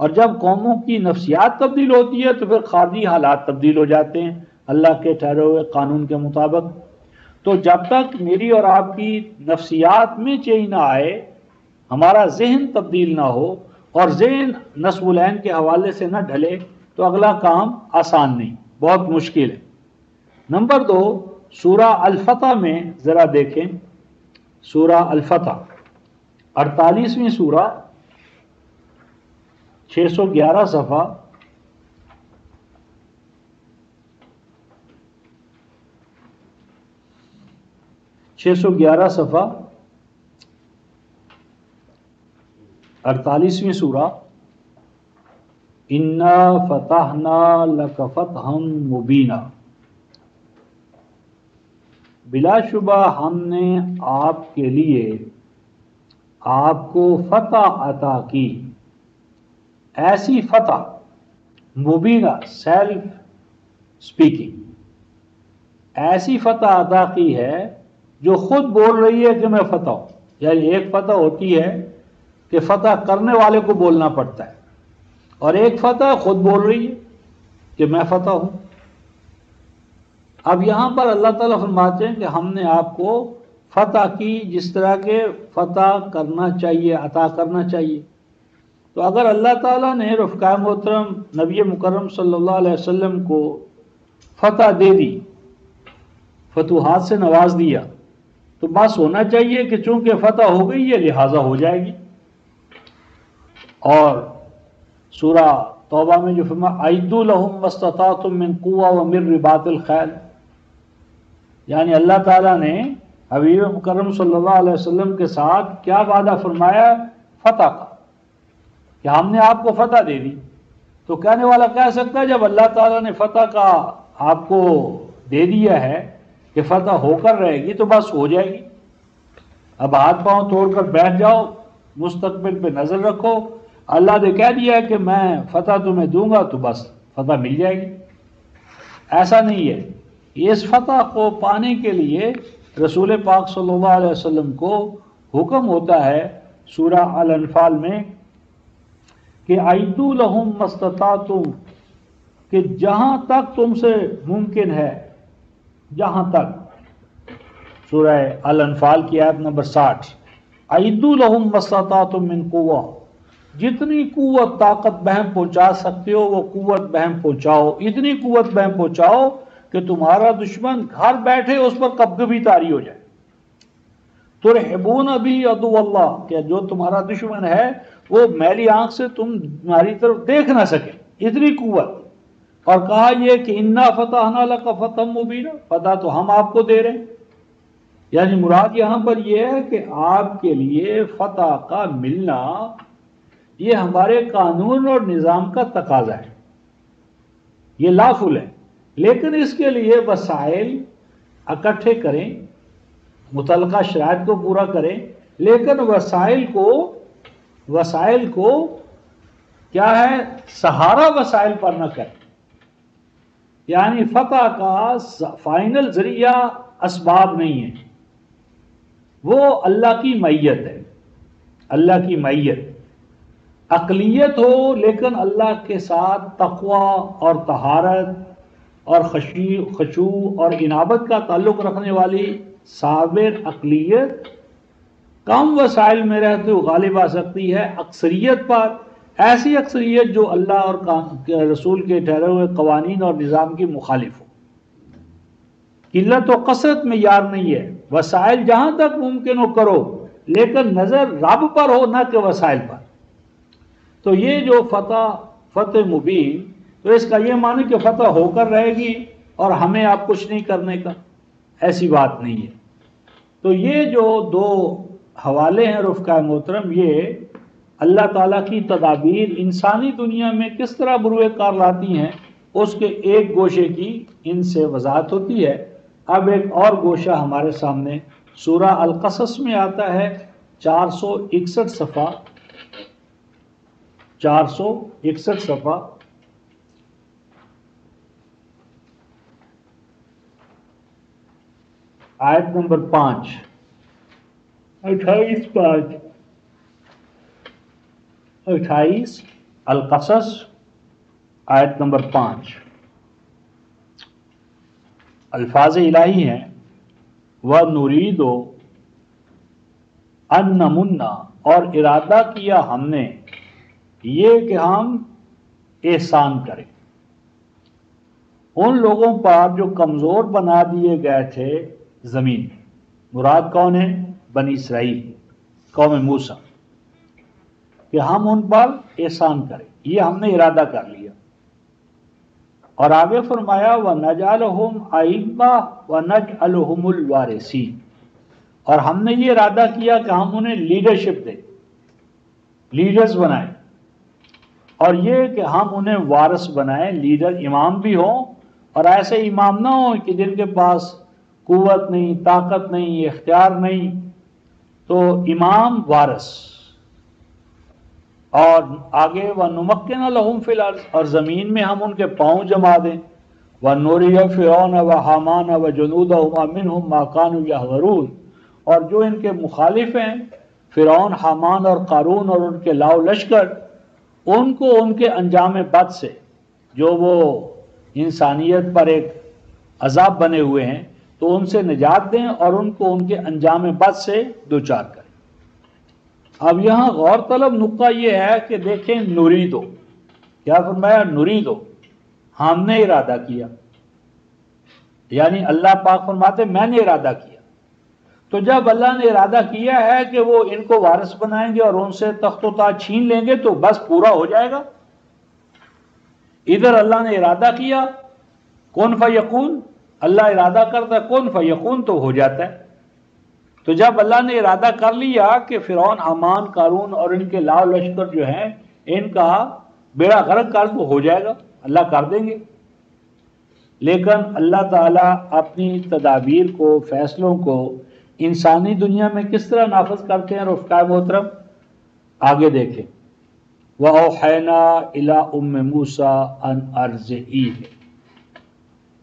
اور جب قوموں کی نفسیات تبدیل ہوتی ہے تو پھر خارجی حالات تبدیل ہو جاتے ہیں اللہ کے ٹھہرے ہوئے قانون کے مطابق۔ تو جب تک میری اور آپ کی نفسیات میں چینج نہ آئے، ہمارا ذہن تبدیل نہ ہو اور ذہن نصب العین کے حوالے سے نہ ڈھلے، تو اگلا کام آسان نہیں، بہت مشکل ہے۔ نمبر 2، سورہ الفتح میں ذرا دیکھیں، سورہ الفتح 48ویں سورہ، 611 صفحہ، صفحہ 48ویں سورہ، انا فتحنا لک فتحا مبینا، بلا شبہ ہم نے آپ کے لیے آپ کو فتح عطا کی، ایسی فتح مبینہ سیلف سپیکنگ، ایسی فتح عطا کی ہے جو خود بول رہی ہے کہ میں فتح ہوں۔ یعنی ایک فتح ہوتی ہے کہ فتح کرنے والے کو بولنا پڑتا ہے، اور ایک فتح خود بول رہی ہے کہ میں فتح ہوں۔ اب یہاں پر اللہ تعالیٰ فرماتے ہیں کہ ہم نے آپ کو فتح کی جس طرح کے فتح کرنا چاہیے، عطا کرنا چاہیے۔ تو اگر اللہ تعالیٰ نے رفقائے محترم نبی مکرم صلی اللہ علیہ وسلم کو فتح دے دی، فتوحات سے نواز دیا، تو بس ہونا چاہیے کہ چونکہ فتح ہو گئی ہے لہٰذا ہو جائے گی۔ اور سورہ توبہ میں جو فرمایا اعدوا لهم ما استطعتم من قوة ومن رباط الخیل، یعنی اللہ تعالیٰ نے حبیب مکرم صلی اللہ علیہ وسلم کے ساتھ کیا وعدہ فرمایا؟ فتح کا، کہ ہم نے آپ کو فتح دے دی۔ تو کہنے والا کہہ سکتا ہے جب اللہ تعالیٰ نے فتح کا آپ کو دے دیا ہے کہ فتح ہو کر رہے گی تو بس ہو جائے گی، اب ہاتھ پاؤں توڑ کر بیٹھ جاؤ، مستقبل پہ نظر رکھو، اللہ نے کہہ دیا ہے کہ میں فتح تمہیں دوں گا تو بس فتح مل جائے گی۔ ایسا نہیں ہے، اس فتح کو پانے کے لیے رسول پاک صلی اللہ علیہ وسلم کو حکم ہوتا ہے سورہ الانفال میں کہ اعدوا لهم ما استطعتم، کہ جہاں تک تم سے ممکن ہے، جہاں تک، سورہ الانفال کی آیت نمبر 60، اعدوا لهم ما استطعتم من قوة، جتنی قوت طاقت بہم پہنچا سکتے ہو وہ قوت بہم پہنچاؤ، اتنی قوت بہم پہنچاؤ کہ تمہارا دشمن گھر بیٹھے اس پر کب بھی طاری ہو جائے۔ ترحبون بھی عدو اللہ، کہ جو تمہارا دشمن ہے وہ میلی آنکھ سے تمہاری طرف دیکھ نہ سکے، اتنی قوت۔ اور کہا یہ کہ انا فتحنا لک فتحا مبینا، فتح تو ہم آپ کو دے رہے ہیں۔ یعنی مراد یہاں پر یہ ہے کہ آپ کے لیے فتح کا ملنا یہ ہمارے قانون اور نظام کا تقاضا ہے، یہ لافل ہے، لیکن اس کے لیے وسائل اکٹھے کریں، متعلقہ شرائط کو پورا کریں، لیکن وسائل کو کیا ہے، سہارا وسائل پر نہ کریں۔ یعنی فتح کا فائنل ذریعہ اسباب نہیں ہے، وہ اللہ کی معیت ہے، اللہ کی معیت، اقلیت ہو لیکن اللہ کے ساتھ تقوی اور طہارت اور خشوع اور انابت کا تعلق رکھنے والی صابر اقلیت کم وسائل میں رہتے ہوئے غالب آ سکتی ہے اکثریت پر، ایسی اکثریت جو اللہ اور رسول کے ٹھہرے ہوئے قوانین اور نظام کی مخالف ہو۔ قلت و کثرت میں یار نہیں ہے، وسائل جہاں تک ممکن ہو کرو، لیکن نظر رب پر ہو نہ کہ وسائل پر۔ تو یہ جو فتح مبین، تو اس کا یہ معنی کہ فتح ہو کر رہے گی اور ہمیں آپ کچھ نہیں کرنے کا، ایسی بات نہیں ہے۔ تو یہ جو دو حوالے ہیں رفقائے محترم، یہ اللہ تعالیٰ کی تدابیر انسانی دنیا میں کس طرح بروئے کار لاتی ہیں اس کے ایک گوشے کی ان سے وضاحت ہوتی ہے۔ اب ایک اور گوشہ ہمارے سامنے سورہ القصص میں آتا ہے، 461 صفحہ، 461 صفحہ، آیت نمبر 5، 28 5، 28 القصص آیت نمبر 5 الفاظ الہی ہیں، وَنُرِيدُ أَن نَمُنَّ، اور ارادہ کیا ہم نے یہ کہ ہم احسان کریں ان لوگوں پر جو کمزور بنا دیے گئے تھے زمین میں۔ مراد کون ہے؟ بنی اسرائیل، قوم موسیٰ، کہ ہم ان پر احسان کریں، یہ ہم نے ارادہ کر لیا۔ اور آگے فرمایا وَنَجْعَلُهُمْ أَئِمَّةً وَنَجْعَلُهُمُ الْوَارِثِينَ، اور ہم نے یہ ارادہ کیا کہ ہم انہیں لیڈرشپ دیں، لیڈرز بنائیں، اور یہ کہ ہم انہیں وارث بنائیں، لیڈر امام بھی ہوں، اور ایسے امام نہ ہوں کہ جن کے پاس قوت نہیں، طاقت نہیں، اختیار نہیں، تو امام وارث۔ اور آگے وَنُمَكِّنَ لَهُمْ فِي الْأَرْضِ، اور زمین میں ہم ان کے پاؤں جما دیں، وَنُرِيَ فِرْعَوْنَ وَحَامَانَ وَجُنُودَهُمَا مِنْهُمْ مَا كَانُوا يَحْذَرُونَ، اور جو ان کے مخالف ہیں، فرعون، حامان اور قارون اور ان کے لاؤ لشکر، ان کو ان کے انجام بد سے، جو وہ انسانیت پر ایک عذاب بنے ہوئے ہیں، تو ان سے نجات دیں اور ان کو ان کے انجام بد سے دوچار کریں۔ اب یہاں غور طلب نقطہ یہ ہے کہ دیکھیں نریدو، کیا فرمایا؟ نریدو، ہم نے ارادہ کیا، یعنی اللہ پاک فرماتے میں نے ارادہ کیا۔ تو جب اللہ نے ارادہ کیا ہے کہ وہ ان کو وارث بنائیں گے اور ان سے تخت و تاج چھین لیں گے تو بس پورا ہو جائے گا۔ ادھر اللہ نے ارادہ کیا، کن فیکون، اللہ ارادہ کرتا ہے کن فیکون تو ہو جاتا ہے۔ تو جب اللہ نے ارادہ کر لیا کہ فرعون، حامان، قارون اور ان کے لاؤ لشکر جو ہیں ان کا بیڑا غرق کر تو ہو جائے گا، اللہ کر دیں گے۔ لیکن اللہ تعالیٰ اپنی تدابیر کو، فیصلوں کو انسانی دنیا میں کس طرح نافذ کرتے ہیں رفقائے محترم؟ آگے دیکھیں وَأَوْحَيْنَا إِلَىٰ أُمِّ مُوسَىٰ أَنْ أَرْضِعِيهِ،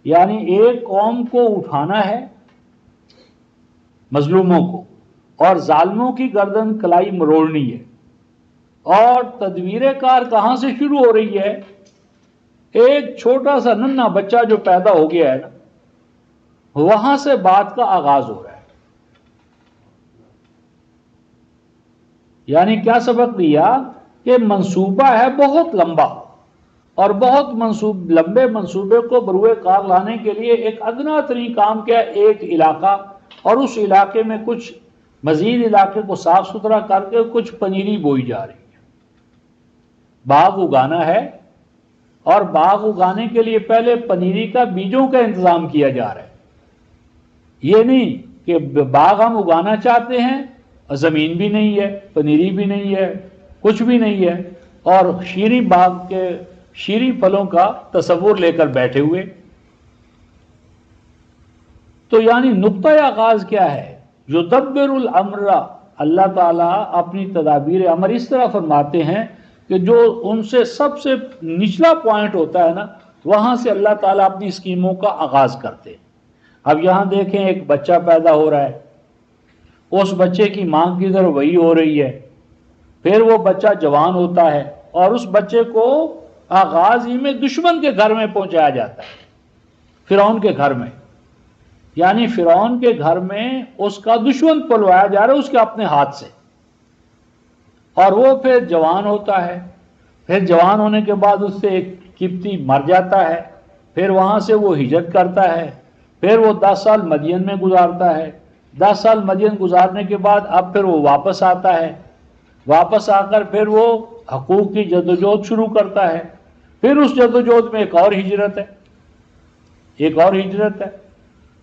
یعنی ایک قوم کو اٹھانا ہے، مظلوموں کو، اور ظالموں کی گردن کلائی مروڑنی ہے۔ اور تدبیر کار کہاں سے شروع ہو رہی ہے؟ ایک چھوٹا سا ننھا بچہ جو پیدا ہو گیا ہے نا، وہاں سے بات کا آغاز ہو رہا ہے۔ یعنی کیا سبق دیا کہ منصوبہ ہے بہت لمبا، اور بہت لمبے منصوبے کو بروئے کار لانے کے لیے ایک ادنا ترین کام کیا؟ ایک علاقہ، اور اس علاقے میں کچھ مزید علاقے کو صاف ستھرا کر کے کچھ پنیری بوئی جا رہی ہے، باغ اگانا ہے، اور باغ اگانے کے لیے پہلے پنیری کا بیجوں کا انتظام کیا جا رہا ہے۔ یہ نہیں کہ باغ ہم اگانا چاہتے ہیں، زمین بھی نہیں ہے، پنیری بھی نہیں ہے، کچھ بھی نہیں ہے، اور شیریں باغ کے شیریں پھلوں کا تصور لے کر بیٹھے ہوئے۔ تو یعنی نقطۂ آغاز کیا ہے؟ یدبر الامر، اللہ تعالیٰ اپنی تدابیر امر اس طرح فرماتے ہیں کہ جو ان سے سب سے نچلا پوائنٹ ہوتا ہے نا، وہاں سے اللہ تعالیٰ اپنی اسکیموں کا آغاز کرتے ہیں۔ اب یہاں دیکھیں ایک بچہ پیدا ہو رہا ہے، اس بچے کی ماں کی طرف وہی ہو رہی ہے، پھر وہ بچہ جوان ہوتا ہے اور اس بچے کو آغاز ہی میں دشمن کے گھر میں پہنچایا جاتا ہے، فرعون کے گھر میں، یعنی فرعون کے گھر میں اس کا دشمن پلوایا جا رہا ہے اس کے اپنے ہاتھ سے، اور وہ پھر جوان ہوتا ہے، پھر جوان ہونے کے بعد اس سے ایک قبطی مر جاتا ہے، پھر وہاں سے وہ ہجرت کرتا ہے، پھر وہ 10 سال مدین میں گزارتا ہے، 10 سال مدین گزارنے کے بعد اب پھر وہ واپس آتا ہے، واپس آ کر پھر وہ حقوق کی جدوجہد شروع کرتا ہے، پھر اس جدوجہد میں ایک اور ہجرت ہے، ایک اور ہجرت ہے،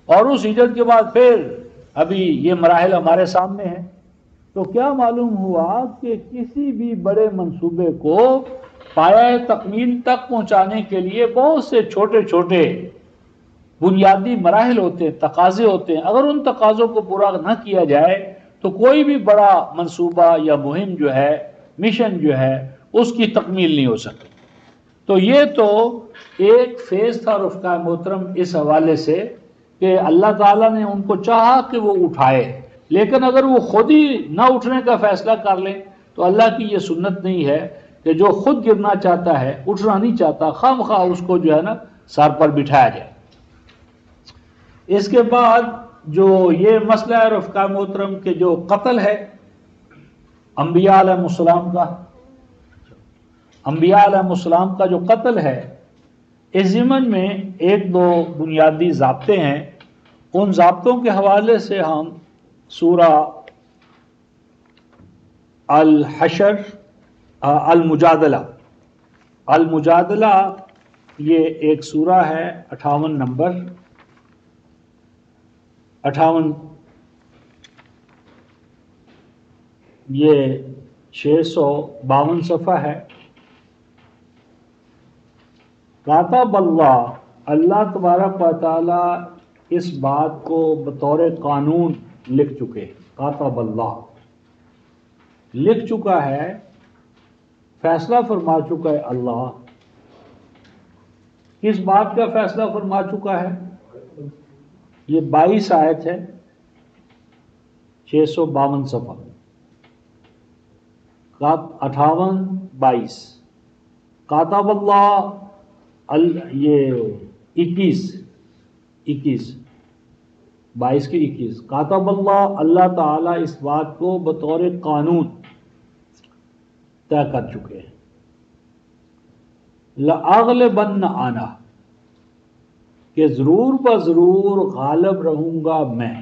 اور اس ہجرت کے بعد پھر ابھی یہ مراحل ہمارے سامنے ہیں۔ تو کیا معلوم ہوا کہ کسی بھی بڑے منصوبے کو پایہ تکمیل تک پہنچانے کے لیے بہت سے چھوٹے چھوٹے بنیادی مراحل ہوتے ہیں، تقاضے ہوتے ہیں، اگر ان تقاضوں کو پورا نہ کیا جائے تو کوئی بھی بڑا منصوبہ یا مہم جو ہے، مشن جو ہے، اس کی تکمیل نہیں ہو سکتی۔ تو یہ تو ایک فیز تھا رفقائے محترم اس حوالے سے کہ اللہ تعالیٰ نے ان کو چاہا کہ وہ اٹھائے، لیکن اگر وہ خود ہی نہ اٹھنے کا فیصلہ کر لیں تو اللہ کی یہ سنت نہیں ہے کہ جو خود گرنا چاہتا ہے، اٹھنا نہیں چاہتا، خواہ مخواہ اس کو جو ہے نا سر پر بٹھایا جائے۔ اس کے بعد جو یہ مسئلہ ہے رفقا محترم کہ جو قتل ہے انبیاء علیہ السلام کا، انبیاء علیہ السلام کا جو قتل ہے، اس ضمن میں ایک دو بنیادی ضابطے ہیں، ان ضابطوں کے حوالے سے ہم سورہ الحشر المجادلہ یہ ایک سورہ ہے 58 نمبر 58 یہ 652 صفحہ ہے۔ کاتب اللہ تبارک و تعالی اس بات کو بطور قانون لکھ چکے، کاتب اللہ لکھ چکا ہے، فیصلہ فرما چکا ہے۔ اللہ کس بات کا فیصلہ فرما چکا ہے؟ یہ 22 آیت ہے، 652 صفحہ 58-22 کاتب اللہ یہ 21 22 کے 21 کاتب اللہ تعالیٰ اس بات کو بطور قانون طے کر چکے ہیں، لأغلبن انا کہ ضرور بضرور غالب رہوں گا میں،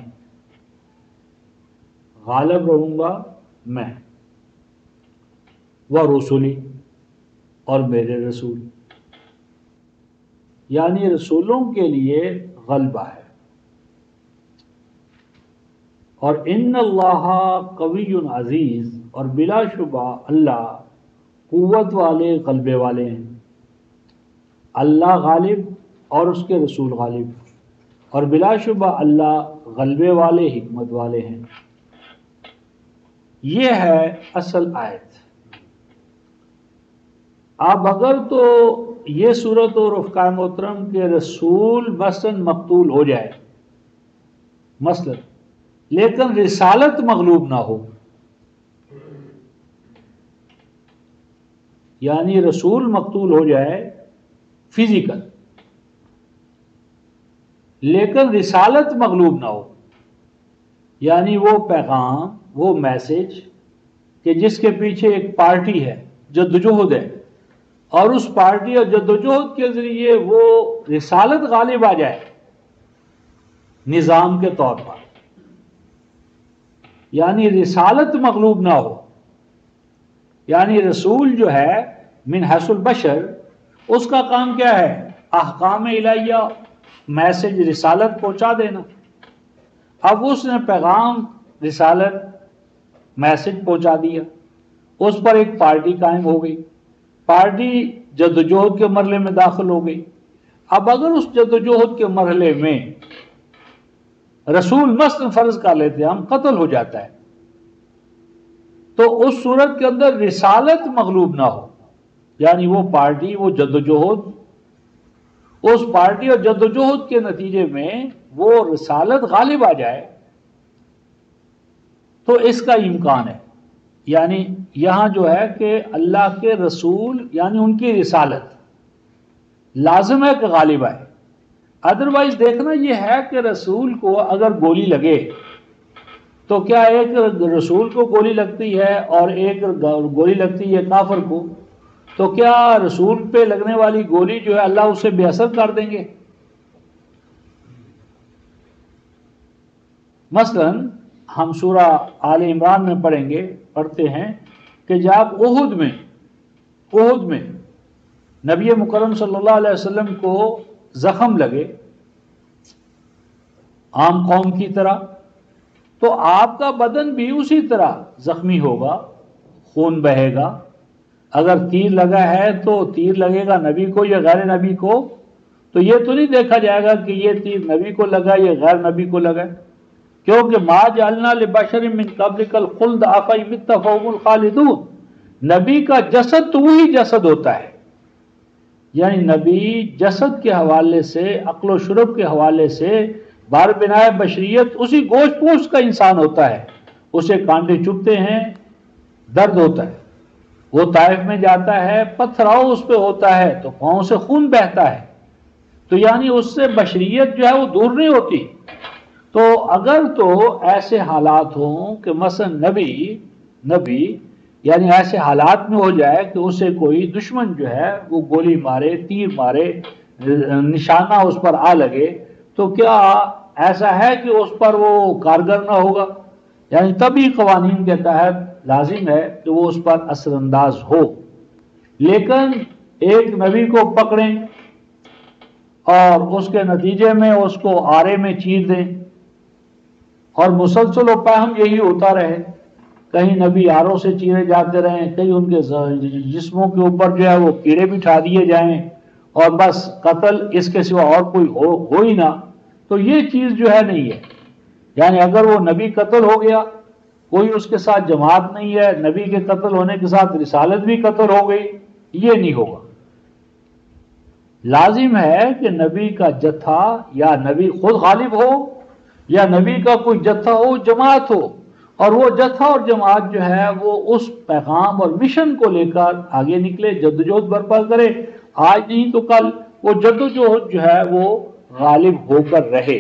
غالب رہوں گا میں، ورسلی اور میرے رسول، یعنی رسولوں کے لیے غلبہ ہے۔ اور ان اللہ قوی عزیز، اور بلا شبہ اللہ قوت والے غلبے والے ہیں، اللہ غالب اور اس کے رسول غالب، اور بلا شبہ اللہ غلبے والے حکمت والے ہیں۔ یہ ہے اصل آیت۔ اب اگر تو یہ صورت اور رفقا محترم کے رسول مثلا مقتول ہو جائے مثلا، لیکن رسالت مغلوب نہ ہو، یعنی رسول مقتول ہو جائے فزیکل لیکن رسالت مغلوب نہ ہو، یعنی وہ پیغام، وہ میسج کہ جس کے پیچھے ایک پارٹی ہے، جدوجہد ہے، اور اس پارٹی اور جدوجہد کے ذریعے وہ رسالت غالب آ جائے نظام کے طور پر، یعنی رسالت مغلوب نہ ہو، یعنی رسول جو ہے من حیث البشر اس کا کام کیا ہے؟ احکام الہیہ، میسج، رسالت پہنچا دینا۔ اب اس نے پیغام، رسالت، میسج پہنچا دیا، اس پر ایک پارٹی قائم ہو گئی، پارٹی جدوجہد کے مرحلے میں داخل ہو گئی۔ اب اگر اس جدوجہد کے مرحلے میں رسول مثلا فرض کر لیتے ہم قتل ہو جاتا ہے، تو اس صورت کے اندر رسالت مغلوب نہ ہو، یعنی وہ پارٹی، وہ جدوجہد، اس پارٹی اور جدوجہد کے نتیجے میں وہ رسالت غالب آ جائے، تو اس کا امکان ہے۔ یعنی یہاں جو ہے کہ اللہ کے رسول یعنی ان کی رسالت لازم ہے کہ غالب آئے۔ ادروائز دیکھنا یہ ہے کہ رسول کو اگر گولی لگے تو کیا ایک رسول کو گولی لگتی ہے اور ایک گولی لگتی ہے کافر کو، تو کیا رسول پہ لگنے والی گولی جو ہے اللہ اسے بے اثر کر دیں گے؟ مثلا ہم سورہ آل عمران میں پڑھتے ہیں کہ جب احد میں نبی مکرم صلی اللہ علیہ وسلم کو زخم لگے عام قوم کی طرح، تو آپ کا بدن بھی اسی طرح زخمی ہوگا، خون بہے گا۔ اگر تیر لگا ہے تو تیر لگے گا نبی کو یا غیر نبی کو، تو یہ تو نہیں دیکھا جائے گا کہ یہ تیر نبی کو لگا یا غیر نبی کو لگا، کیونکہ ما جعلنا لبشر من قبلک الخلد افإن مت فهم الخالدون، نبی کا جسد تو وہی جسد ہوتا ہے، یعنی نبی جسد کے حوالے سے، عقل و شرب کے حوالے سے بار بنائے بشریت اسی گوشت پوشت کا انسان ہوتا ہے، اسے کانٹے چبھتے ہیں، درد ہوتا ہے، وہ طائف میں جاتا ہے، پتھراؤ اس پہ ہوتا ہے تو پاؤں سے خون بہتا ہے، تو یعنی اس سے بشریت جو ہے وہ دور نہیں ہوتی۔ تو اگر تو ایسے حالات ہوں کہ مثلا نبی یعنی ایسے حالات میں ہو جائے کہ اسے کوئی دشمن جو ہے وہ گولی مارے، تیر مارے، نشانہ اس پر آ لگے، تو کیا ایسا ہے کہ اس پر وہ کارگر نہ ہوگا؟ یعنی تبھی قوانین کے تحت لازم ہے کہ وہ اس پر اثر انداز ہو۔ لیکن ایک نبی کو پکڑیں اور اس کے نتیجے میں اس کو آرے میں چیر دیں اور مسلسل و پہم یہی ہوتا رہے، کہیں نبی آروں سے چیرے جاتے رہیں، کہیں ان کے جسموں کے اوپر جو ہے وہ کیڑے بٹھا دیے جائیں اور بس قتل اس کے سوا اور کوئی ہو ہی نہ، تو یہ چیز جو ہے نہیں ہے۔ یعنی اگر وہ نبی قتل ہو گیا، کوئی اس کے ساتھ جماعت نہیں ہے، نبی کے قتل ہونے کے ساتھ رسالت بھی قتل ہو گئی، یہ نہیں ہوگا۔ لازم ہے کہ نبی کا جتھا یا نبی خود غالب ہو یا نبی کا کوئی جتھا ہو، جماعت ہو، اور وہ جتھا اور جماعت جو ہے وہ اس پیغام اور مشن کو لے کر آگے نکلے، جدوجہد برپا کرے، آج نہیں تو کل وہ جدوجہد جو ہے وہ غالب ہو کر رہے۔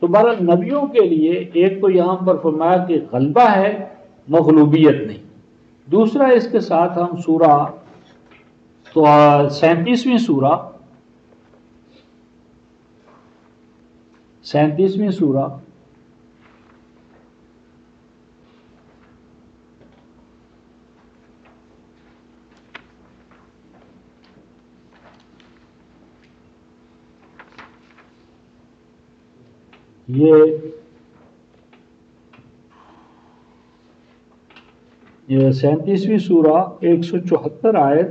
تو بہرحال نبیوں کے لیے ایک تو یہاں پر فرمایا کہ غلبہ ہے، مغلوبیت نہیں۔ دوسرا اس کے ساتھ ہم سورہ تو 37ویں سورہ 37ویں سورہ یہ 37ویں سورہ 174 آیت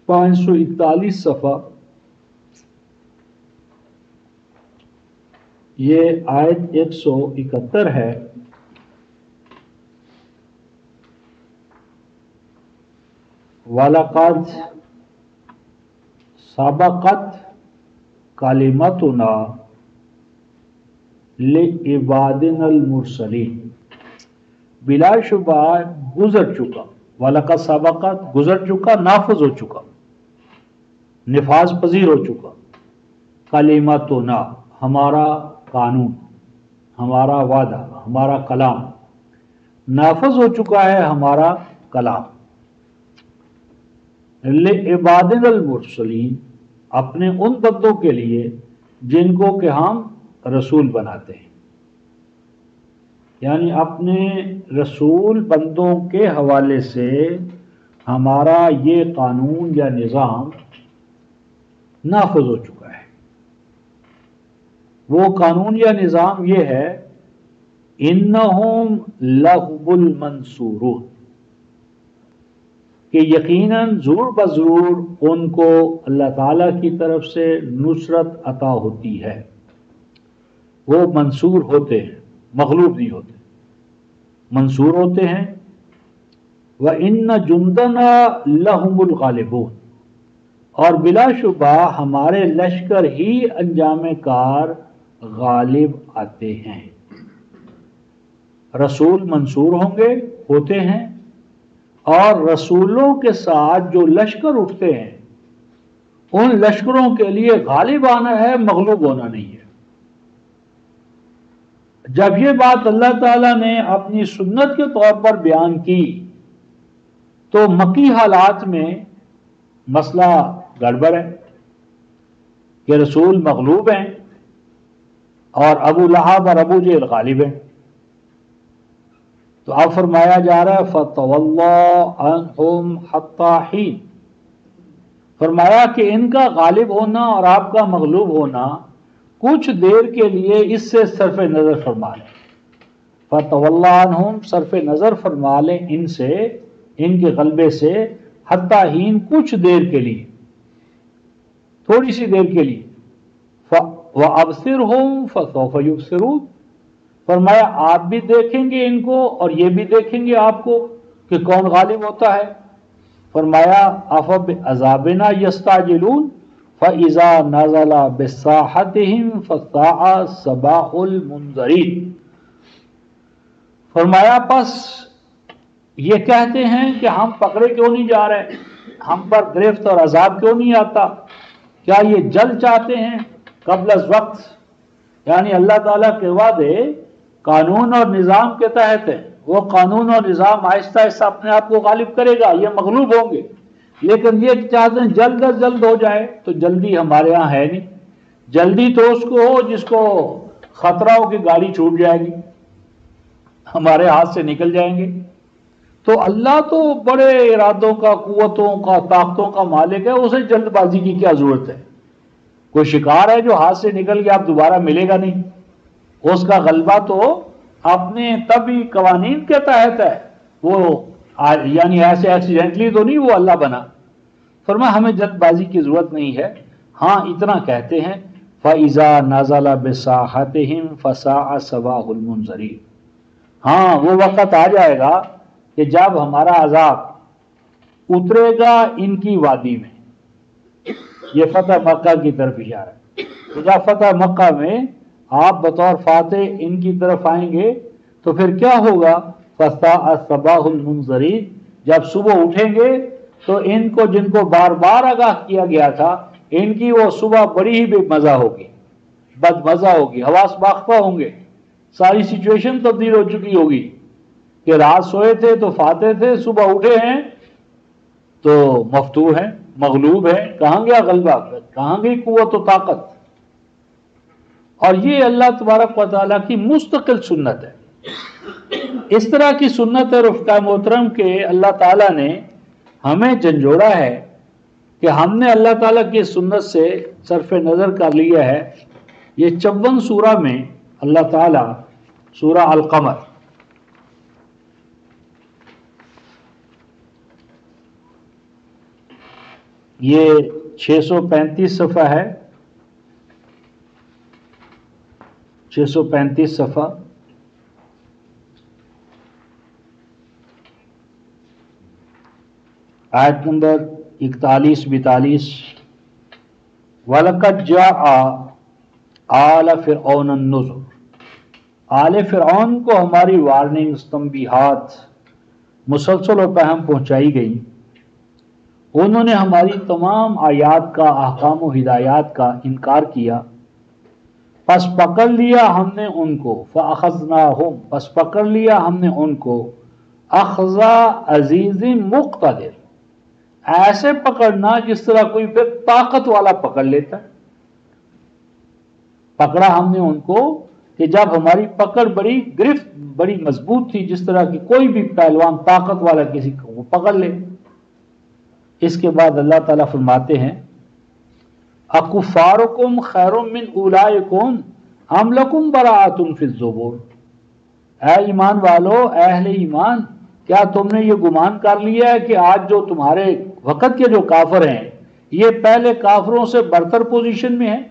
541 صفحہ، یہ آیت 171 ہے۔ وَلَقَدْ سَبَقَتْ كَلِمَتُنَا لِعِبَادِنَا الْمُرْسَلِينَ، بلا شبہ گزر چکا، وَلَقَدْ سَبَقَتْ گزر چکا، نافذ ہو چکا، نفاذ پذیر ہو چکا، کلمتنا ہمارا قانون، ہمارا وعدہ، ہمارا کلام، نافذ ہو چکا ہے ہمارا کلام، لعبادنا المرسلین، اپنے ان بندوں کے لیے جن کو کہ ہم رسول بناتے ہیں، یعنی اپنے رسول بندوں کے حوالے سے ہمارا یہ قانون یا نظام نافذ ہو چکا ہے۔ وہ قانون یا نظام یہ ہے، انہم لہم المنصورون، کہ یقیناً ضرور بضرور ان کو اللہ تعالیٰ کی طرف سے نصرت عطا ہوتی ہے، وہ منصور ہوتے ہیں، مغلوب نہیں ہوتے، منصور ہوتے ہیں۔ وَإِنَّ جُنْدَنَا لَهُمُ الْغَالِبُونَ، اور بلا شبہ ہمارے لشکر ہی انجام کار غالب آتے ہیں۔ رسول منصور ہوں گے، ہوتے ہیں، اور رسولوں کے ساتھ جو لشکر اٹھتے ہیں ان لشکروں کے لیے غالب آنا ہے، مغلوب ہونا نہیں ہے۔ جب یہ بات اللہ تعالیٰ نے اپنی سنت کے طور پر بیان کی تو مکی حالات میں مسئلہ گڑبڑ ہے کہ رسول مغلوب ہیں اور ابو لہب اور ابو جہل غالب ہیں، تو اب فرمایا جا رہا ہے فَتَوَلَّىٰ عَنْهُمْ حَتَّىٰ حِينٍ، فرمایا کہ ان کا غالب ہونا اور آپ کا مغلوب ہونا کچھ دیر کے لیے اس سے صرف نظر فرما لیں۔ فَتَوَلَّىٰ عَنْهُمْ صرف نظر فرما لیں ان سے، ان کے غلبے سے، حتیٰ حین کچھ دیر کے لیے، تھوڑی سی دیر کے لیے، وَأَبْصِرْهُمْ فَسَوْفَ يُبْصِرُونَ، فرمایا آپ بھی دیکھیں گے ان کو اور یہ بھی دیکھیں گے آپ کو کہ کون غالب ہوتا ہے۔ فرمایا أَفَبِعَذَابِنَا يَسْتَعْجِلُونَ فَإِذَا نَزَلَ بِسَاحَتِهِمْ فَسَاءَ صَبَاحُ الْمُنذَرِينَ، فرمایا پس یہ کہتے ہیں کہ ہم پکڑے کیوں نہیں جا رہے، ہم پر گرفت اور عذاب کیوں نہیں آتا، کیا یہ جلد چاہتے ہیں قبل از وقت؟ یعنی اللہ تعالیٰ کے وعدے قانون اور نظام کے تحت ہیں، وہ قانون اور نظام آہستہ آہستہ اپنے آپ کو غالب کرے گا، یہ مغلوب ہوں گے، لیکن یہ چاہتے ہیں جلد از جلد ہو جائے، تو جلدی ہمارے ہاں ہے نہیں۔ جلدی تو اس کو ہو جس کو خطرہ ہو کہ گاڑی چھوٹ جائے گی، ہمارے ہاتھ سے نکل جائیں گے۔ تو اللہ تو بڑے ارادوں کا، قوتوں کا، طاقتوں کا مالک ہے، اسے جلد بازی کی کیا ضرورت ہے؟ کوئی شکار ہے جو ہاتھ سے نکل گیا اب دوبارہ ملے گا نہیں، اس کا غلبہ تو اپنے طبعی قوانین کے تحت ہے، وہ یعنی ایسے ایکسیڈنٹلی تو نہیں وہ اللہ بنا۔ فرمایا ہمیں جلد بازی کی ضرورت نہیں ہے، ہاں اتنا کہتے ہیں فَإِذَا نَزَلَ بِسَاحَتِهِمْ فَسَاءَ صَبَاحُ الْمُنذَرِينَ، ہاں وہ وقت آ جائے گا کہ جب ہمارا عذاب اترے گا ان کی وادی میں۔ یہ فتح مکہ کی طرف اشارہ ہے، تو جب فتح مکہ میں آپ بطور فاتح ان کی طرف آئیں گے تو پھر کیا ہوگا؟ فَسَاءَ صَبَاحُ الْمُنذَرِينَ، جب صبح اٹھیں گے تو ان کو جن کو بار بار آگاہ کیا گیا تھا، ان کی وہ صبح بڑی ہی بے مزہ ہوگی، بد مزہ ہوگی، حواس باختہ ہوں گے، ساری سچویشن تبدیل ہو چکی ہوگی کہ رات سوئے تھے تو فاتح تھے، صبح اٹھے ہیں تو مفتوح ہیں، مغلوب ہیں، کہاں گیا غلبہ، کہاں گئی قوت و طاقت؟ اور یہ اللہ تبارک و تعالیٰ کی مستقل سنت ہے۔ اس طرح کی سنت ہے رفقا محترم کہ اللہ تعالیٰ نے ہمیں جھنجھوڑا ہے کہ ہم نے اللہ تعالیٰ کی سنت سے صرف نظر کر لیا ہے۔ یہ 54 سورہ میں اللہ تعالیٰ سورہ القمر، یہ 635 صفحہ ہے، 635 صفحہ، آیت نمبر 41-42۔ وَلَقَدْ جَاءَ آلَ فِرْعَوْنَ النُّذُرُ، آل فرعون کو ہماری وارننگز، تنبیہات مسلسل و پہم پہنچائی گئی، انہوں نے ہماری تمام آیات کا، احکام و ہدایات کا انکار کیا، پس پکڑ لیا ہم نے ان کو، فَأَخَذْنَاهُمْ، پس پکڑ لیا ہم نے ان کو، اخذ عزیز مقتدر، ایسے پکڑنا جس طرح کوئی پھر طاقت والا پکڑ لیتا ہے۔ پکڑا ہم نے ان کو کہ جب ہماری پکڑ بڑی گرفت بڑی مضبوط تھی، جس طرح کی کوئی بھی پہلوان طاقت والا کسی کو وہ پکڑ لے۔ اس کے بعد اللہ تعالیٰ فرماتے ہیں اکفارکم خیر من اولئکم ام لکم براءۃ فی الزبور، اے ایمان والو، اے اہل ایمان، کیا تم نے یہ گمان کر لیا ہے کہ آج جو تمہارے وقت کے جو کافر ہیں یہ پہلے کافروں سے برتر پوزیشن میں ہیں؟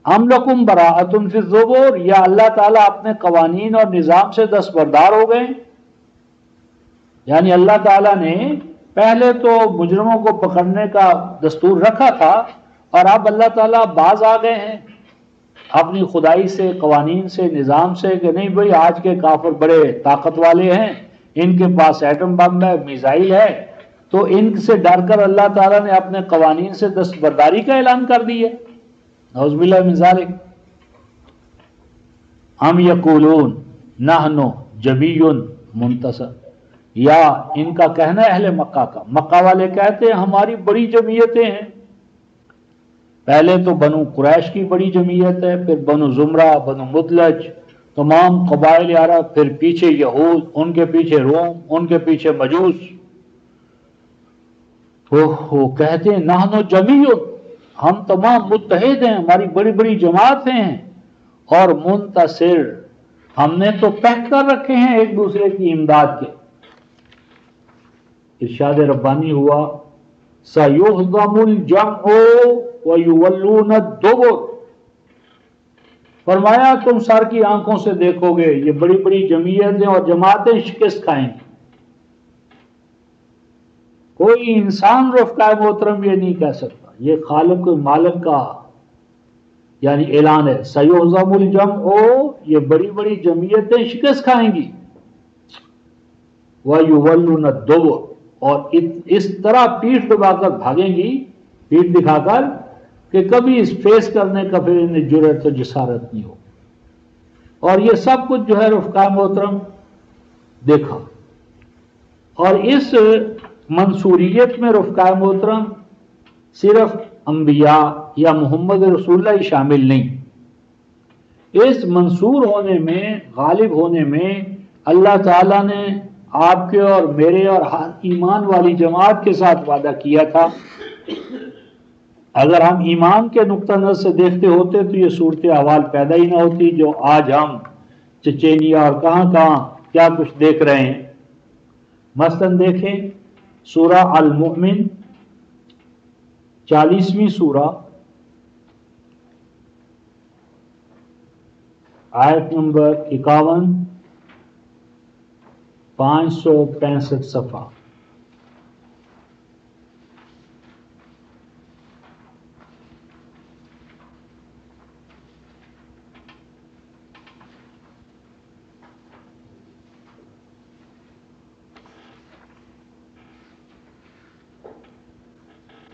ام لکم براءۃ فی الزبور، یا اللہ تعالیٰ اپنے قوانین اور نظام سے دستبردار ہو گئے؟ یعنی اللہ تعالیٰ نے پہلے تو مجرموں کو پکڑنے کا دستور رکھا تھا، اور اب اللہ تعالیٰ باز آ گئے ہیں اپنی خدائی سے، قوانین سے، نظام سے، کہ نہیں بھئی آج کے کافر بڑے طاقت والے ہیں، ان کے پاس ایٹم بم ہے، میزائل ہے، تو ان سے ڈر کر اللہ تعالیٰ نے اپنے قوانین سے دستبرداری کا اعلان کر دی ہے۔ نعوذ باللہ من ذالک۔ ام یقولون نحن جبی منتصر، یا ان کا کہنا ہے اہل مکہ کا، مکہ والے کہتے ہیں ہماری بڑی جمعیتیں ہیں، پہلے تو بنو قریش کی بڑی جمعیت ہے، پھر بنو زمرہ، بنو مدلج، تمام قبائل عرب، پھر پیچھے یہود، ان کے پیچھے روم، ان کے پیچھے مجوس، وہ کہتے ہیں نحن جمیع، ہم تمام متحد ہیں، ہماری بڑی بڑی جماعتیں ہیں، اور منتصر، ہم نے تو پہک کر رکھے ہیں ایک دوسرے کی امداد کے۔ ارشاد ربانی ہوا سَيُهْزَمُ الْجَمْعُ وَيُوَلُّونَ الدُّبُرَ، فرمایا تم سر کی آنکھوں سے دیکھو گے یہ بڑی بڑی جمعیتیں اور جماعتیں شکست کھائیں گی۔ کوئی انسان رفقائے محترم یہ نہیں کہہ سکتا، یہ خالق و مالک کا یعنی اعلان ہے۔ سَيُهْزَمُ الْجَمْعُ، یہ بڑی بڑی جمعیتیں شکست کھائیں گی، وَيُوَلُّونَ الدُّبُرَ، اور اس طرح پیٹھ دبا کر بھاگیں گی، پیٹھ دکھا کر، کہ کبھی اس فیس کرنے کا پھر انہیں جرأت و جسارت نہیں ہو۔ اور یہ سب کچھ جو ہے رفقا محترم دیکھا، اور اس منصوریت میں رفقا محترم صرف انبیاء یا محمد رسول اللہ ہی شامل نہیں، اس منصور ہونے میں، غالب ہونے میں اللہ تعالیٰ نے آپ کے اور میرے اور ہر ایمان والی جماعت کے ساتھ وعدہ کیا تھا۔ اگر ہم ایمان کے نقطہ نظر سے دیکھتے ہوتے تو یہ صورت احوال پیدا ہی نہ ہوتی جو آج ہم چچینیا اور کہاں کہاں کیا کچھ دیکھ رہے ہیں۔ مثلاً دیکھیں سورہ المؤمن 40ویں سورہ، آیت نمبر 51، 565 صفحہ۔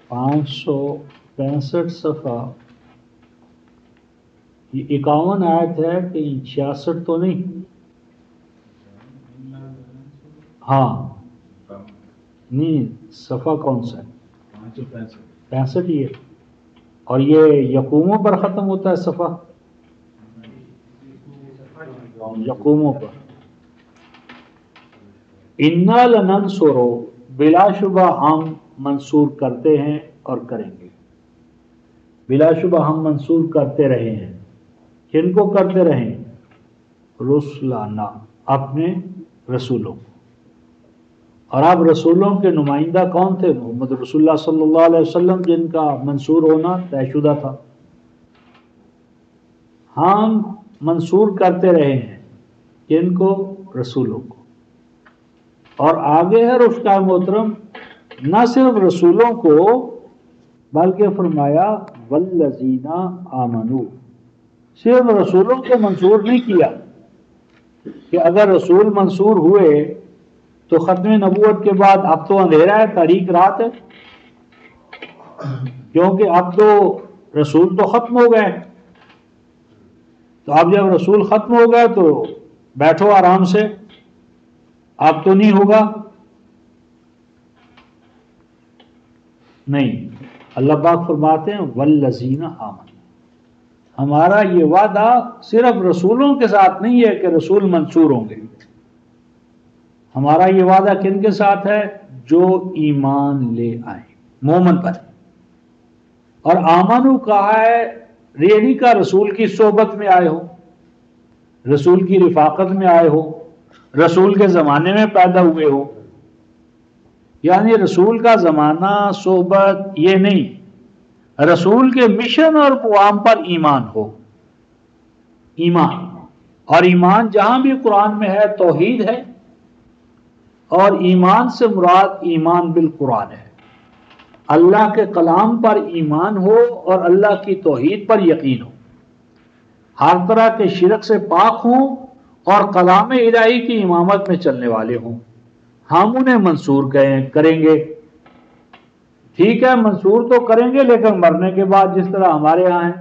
پانچ سو 65 صفحہ، یہ 51 آیت ہے کہ 66 تو نہیں؟ ہاں نہیں، صفحہ کون سا ہے؟ 65 ہی ہے، اور یہ یقوموں پر ختم ہوتا ہے صفحہ، یقوموں پر۔ اِنَّا لَنَنصُرُ، بلا شبہ ہم منصور کرتے ہیں اور کریں گے، بلا شبہ ہم منصور کرتے رہے ہیں۔ کن کو کرتے رہیں؟ رسلانہ، اپنے رسولوں کو۔ اور اب رسولوں کے نمائندہ کون تھے؟ محمد رسول اللہ صلی اللہ علیہ وسلم، جن کا منصور ہونا طے شدہ تھا۔ ہم منصور کرتے رہے ہیں کن کو؟ رسولوں کو۔ اور آگے ہے رفقا محترم، نہ صرف رسولوں کو بلکہ فرمایا والذین آمنوا، صرف رسولوں کو منصور نہیں کیا کہ اگر رسول منصور ہوئے تو ختم نبوت کے بعد اب تو اندھیرا ہے، تاریک رات ہے، کیونکہ اب تو رسول تو ختم ہو گئے۔ تو اب جب رسول ختم ہو گئے تو بیٹھو آرام سے، اب تو نہیں ہوگا۔ نہیں، اللہ پاک فرماتے ہیں والذین آمنوا، ہمارا یہ وعدہ صرف رسولوں کے ساتھ نہیں ہے کہ رسول منصور ہوں گے، ہمارا یہ وعدہ کن کے ساتھ ہے؟ جو ایمان لے آئے مومن پر۔ اور آمنو کہا ہے، ریلی کا رسول کی صحبت میں آئے ہو، رسول کی رفاقت میں آئے ہو، رسول کے زمانے میں پیدا ہوئے ہو، یعنی رسول کا زمانہ، صحبت یہ نہیں، رسول کے مشن اور پیغام پر ایمان ہو۔ ایمان، اور ایمان جہاں بھی قرآن میں ہے توحید ہے، اور ایمان سے مراد ایمان بالقرآن ہے، اللہ کے کلام پر ایمان ہو اور اللہ کی توحید پر یقین ہو، ہر طرح کے شرک سے پاک ہوں اور کلام الہی کی امامت میں چلنے والے ہوں، ہم انہیں منصور کریں گے۔ ٹھیک ہے، منصور تو کریں گے، لیکن مرنے کے بعد جس طرح ہمارے ہاں ہیں،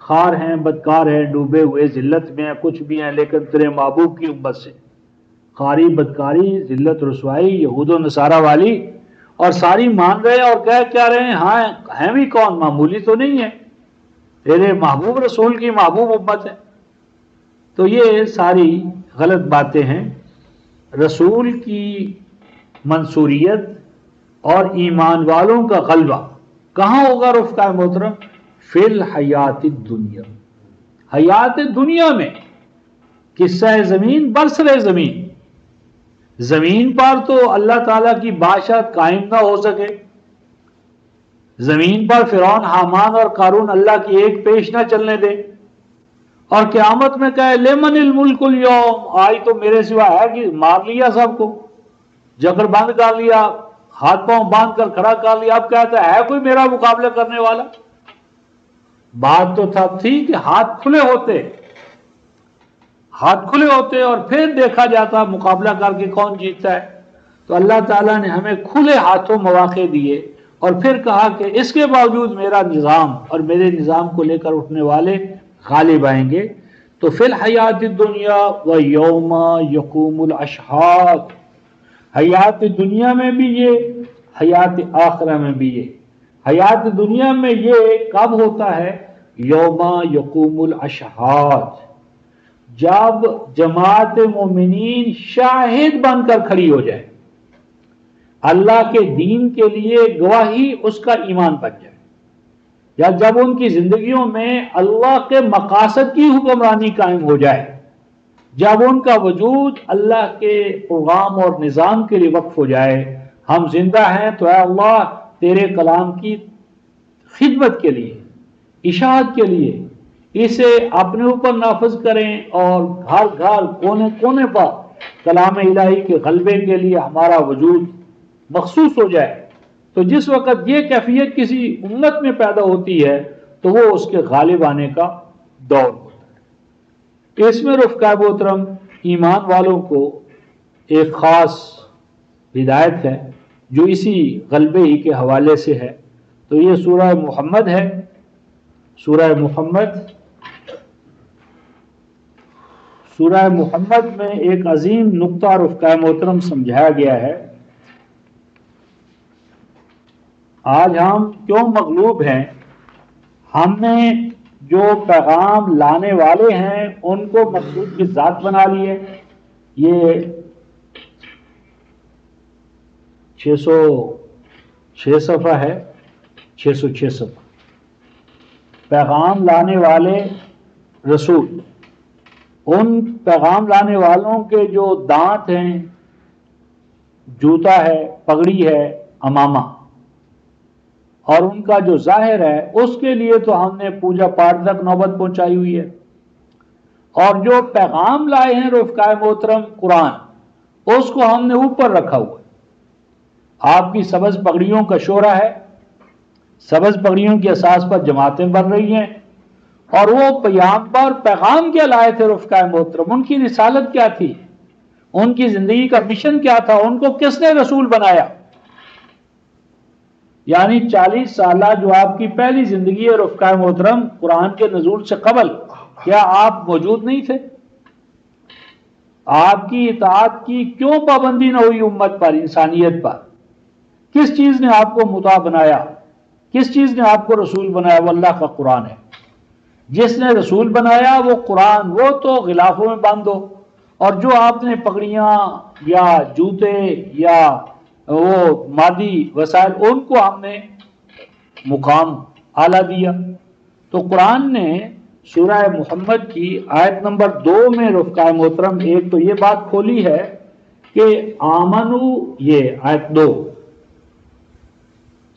خار ہیں، بدکار ہیں، ڈوبے ہوئے، ذلت میں ہیں، کچھ بھی ہیں، لیکن تیرے محبوب کی امت سے خاری، بدکاری، ذلت، رسوائی، یہود و نصارہ والی، اور ساری مان رہے ہیں اور کہہ کیا رہے ہیں؟ ہاں ہیں بھی کون، معمولی تو نہیں ہے، تیرے محبوب رسول کی محبوب امت ہے۔ تو یہ ساری غلط باتیں ہیں۔ رسول کی منصوریت اور ایمان والوں کا غلبہ کہاں ہوگا رفقا محترم؟ فی الحیات الدنیا، حیات دنیا میں، قصہ زمین برسر زمین، زمین پر تو اللہ تعالیٰ کی بادشاہت قائم نہ ہو سکے، زمین پر فرعون، حامان اور قارون اللہ کی ایک پیش نہ چلنے دے، اور قیامت میں کہے لمن الملک اليوم، آج تو میرے سوا ہے کہ مار لیا سب کو، جگر بند کر لیا، ہاتھ پاؤں باندھ کر کھڑا کر لیا، اب کہتا ہے کوئی میرا مقابلہ کرنے والا؟ بات تو تب تھی کہ ہاتھ کھلے ہوتے، ہاتھ کھلے ہوتے اور پھر دیکھا جاتا مقابلہ کر کے کون جیتتا ہے. تو اللہ تعالیٰ نے ہمیں کھلے ہاتھوں مواقع دیے اور پھر کہا کہ اس کے باوجود میرا نظام اور میرے نظام کو لے کر اٹھنے والے غالب آئیں گے. تو فی الحیات الدنیا و یوم یقوم الاشہاد، حیات دنیا میں بھی یہ، حیات آخرہ میں بھی یہ. حیات دنیا میں یہ کب ہوتا ہے؟ یوم یقوم الاشہاد، جب جماعت مومنین شاہد بن کر کھڑی ہو جائے، اللہ کے دین کے لیے گواہی اس کا ایمان بن جائے، یا جب ان کی زندگیوں میں اللہ کے مقاصد کی حکمرانی قائم ہو جائے، جب ان کا وجود اللہ کے پروگرام اور نظام کے لیے وقف ہو جائے. ہم زندہ ہیں تو اے اللہ تیرے کلام کی خدمت کے لیے، اشاعت کے لیے اسے اپنے اوپر نافذ کریں، اور گھر گھر کونے کونے پر کلام الہی کے غلبے کے لیے ہمارا وجود مخصوص ہو جائے. تو جس وقت یہ کیفیت کسی امت میں پیدا ہوتی ہے تو وہ اس کے غالب آنے کا دور ہوتا ہے. اس میں رفقائے محترم ایمان والوں کو ایک خاص ہدایت ہے جو اسی غلبے ہی کے حوالے سے ہے. تو یہ سورہ محمد ہے. سورہ محمد میں ایک عظیم نقطہ رفقائے محترم سمجھایا گیا ہے. آج ہم کیوں مغلوب ہیں؟ ہم نے جو پیغام لانے والے ہیں ان کو مقصود کی ذات بنا لیے. یہ 606 صفحہ ہے، 606 صفحہ. پیغام لانے والے رسول، ان پیغام لانے والوں کے جو دانت ہیں، جوتا ہے، پگڑی ہے، امامہ، اور ان کا جو ظاہر ہے اس کے لیے تو ہم نے پوجا پاٹ تک نوبت پہنچائی ہوئی ہے. اور جو پیغام لائے ہیں رفقائے محترم قرآن، اس کو ہم نے اوپر رکھا ہوا ہے. آپ کی سبز پگڑیوں کا شورہ ہے، سبز پگڑیوں کی اساس پر جماعتیں بن رہی ہیں. اور وہ پیغمبر پیغام کیا لائے تھے رفقائے محترم؟ ان کی رسالت کیا تھی؟ ان کی زندگی کا مشن کیا تھا؟ ان کو کس نے رسول بنایا؟ یعنی 40 سالہ جو آپ کی پہلی زندگی ہے رفقائے محترم قرآن کے نزول سے قبل، کیا آپ موجود نہیں تھے؟ آپ کی اطاعت کی کیوں پابندی نہ ہوئی امت پر، انسانیت پر؟ کس چیز نے آپ کو مطاع بنایا؟ کس چیز نے آپ کو رسول بنایا؟ وہ اللہ کا قرآن ہے. جس نے رسول بنایا وہ قرآن، وہ تو غلافوں میں باندھو. اور جو آپ نے پگڑیاں یا جوتے یا وہ مادی وسائل، ان کو ہم نے مقام اعلیٰ دیا. تو قرآن نے سورہ محمد کی آیت نمبر 2 میں رفقائے محترم ایک تو یہ بات کھولی ہے کہ آمنو، یہ آیت 2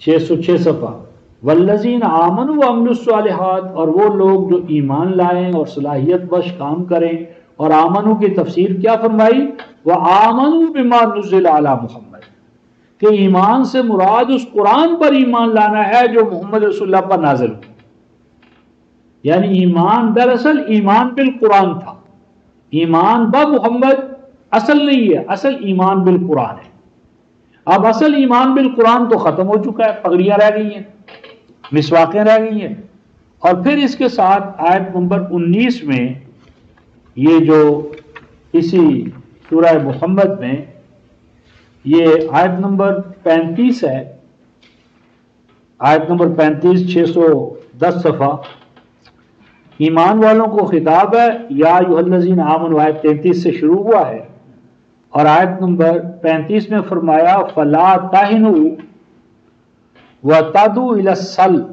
606 صفحہ، والذین آمنوا وعملوا الصالحات، اور وہ لوگ جو ایمان لائیں اور صلاحیت بخش کام کریں. اور آمنو کی تفسیر کیا فرمائی؟ وآمنوا بما نزل علی محمد، کہ ایمان سے مراد اس قرآن پر ایمان لانا ہے جو محمد رسول اللہ پر نازل ہوا. یعنی ایمان دراصل ایمان بالقرآن تھا. ایمان با محمد اصل نہیں ہے، اصل ایمان بالقرآن ہے. اب اصل ایمان بالقرآن تو ختم ہو چکا ہے، پگڑیاں رہ گئی ہیں، مسواکیں رہ گئی ہیں. اور پھر اس کے ساتھ آیت نمبر 19 میں یہ جو اسی سورہ محمد میں یہ آیت نمبر 35 ہے، آیت نمبر 35 610 صفحہ، ایمان والوں کو خطاب ہے. یا ایھا الذین آمنوا، آیت 33 سے شروع ہوا ہے، اور آیت نمبر 35 میں فرمایا فلا تہنوا وتدعوا الی السلم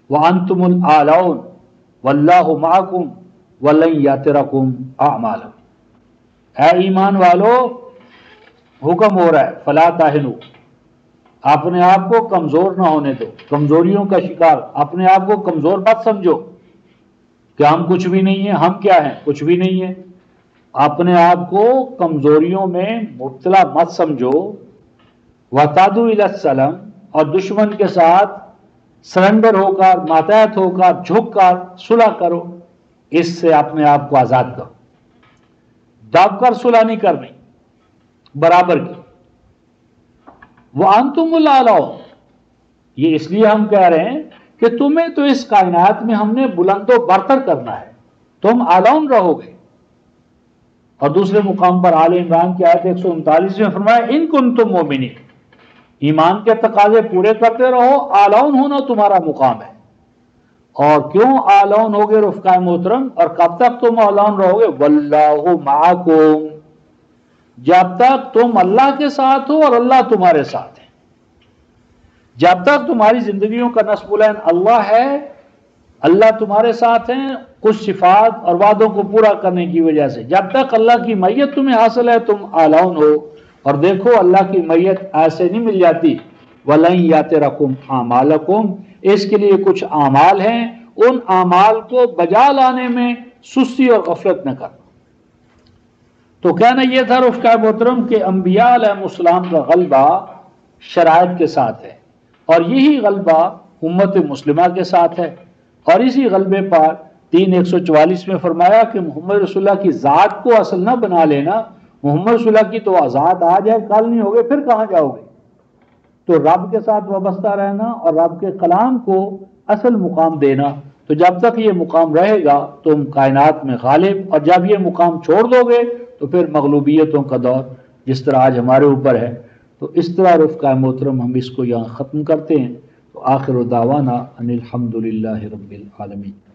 وانتم الاعلون واللہ معکم ولن یترکم اعمالکم. اے ایمان والو، حکم ہو رہا ہے فلا تہنوا، اپنے آپ کو کمزور نہ ہونے دو، کمزوریوں کا شکار، اپنے آپ کو کمزور مت سمجھو کہ ہم کچھ بھی نہیں ہیں. ہم کیا ہیں؟ کچھ بھی نہیں ہیں. اپنے آپ کو کمزوریوں میں مبتلا مت سمجھو. وَتَدُوا إِلَى السَّلَمِ، اور دشمن کے ساتھ سرنڈر ہو کر، ماتحت ہو کر، جھک کر صلح کرو، اس سے اپنے آپ کو آزاد کرو. دب کر صلح نہیں کرنی، برابر کی۔ وَأَنْتُمُ الْأَعْلَوْنَ، یہ اس لیے ہم کہہ رہے ہیں کہ تمہیں تو اس کائنات میں ہم نے بلند و برتر کرنا ہے، تم اعلون رہو گے۔ اور دوسرے مقام پر آل عمران کی آیت 139 میں فرمایا ان کنتم مومنین، ایمان کے تقاضے پورے کرتے رہو، اعلون ہونا تمہارا مقام ہے۔ اور کیوں اعلون ہوگے رفقائے محترم، اور کب تک تم اعلون رہو گے؟ واللہ معکم، جب تک تم اللہ کے ساتھ ہو اور اللہ تمہارے ساتھ ہے۔ جب تک تمہاری زندگیوں کا نصب العین اللہ ہے، اللہ تمہارے ساتھ ہیں کچھ صفات اور وعدوں کو پورا کرنے کی وجہ سے، جب تک اللہ کی معیت تمہیں حاصل ہے تم اعلون ہو۔ اور دیکھو اللہ کی معیت ایسے نہیں مل جاتی، وَلَن يَأْتِرَكُمْ أَعْمَالَكُمْ، اس کے لیے کچھ اعمال ہیں، ان اعمال کو بجا لانے میں سستی اور غفلت نہ کرنا۔ تو کہنا یہ تھا رفقائے محترم کہ انبیاء علیہ السلام کا غلبہ شرائط کے ساتھ ہے، اور یہی غلبہ امت مسلمہ کے ساتھ ہے۔ اور اسی غلبے پر 3:144 میں فرمایا کہ محمد رسول اللہ کی ذات کو اصل نہ بنا لینا، محمد رسول اللہ کی تو ذات آج ہے کل نہیں ہوگے، پھر کہاں جاؤ گے؟ تو رب کے ساتھ وابستہ رہنا اور رب کے کلام کو اصل مقام دینا۔ تو جب تک یہ مقام رہے گا تم کائنات میں غالب، اور جب یہ مقام چھوڑ دو گے تو پھر مغلوبیتوں کا دور جس طرح آج ہمارے اوپر ہے۔ تو اس طرح رفقائے محترم ہم اس کو یہاں ختم کرتے ہیں۔ تو آخر دعوانا ان الحمد للہ رب العالمین۔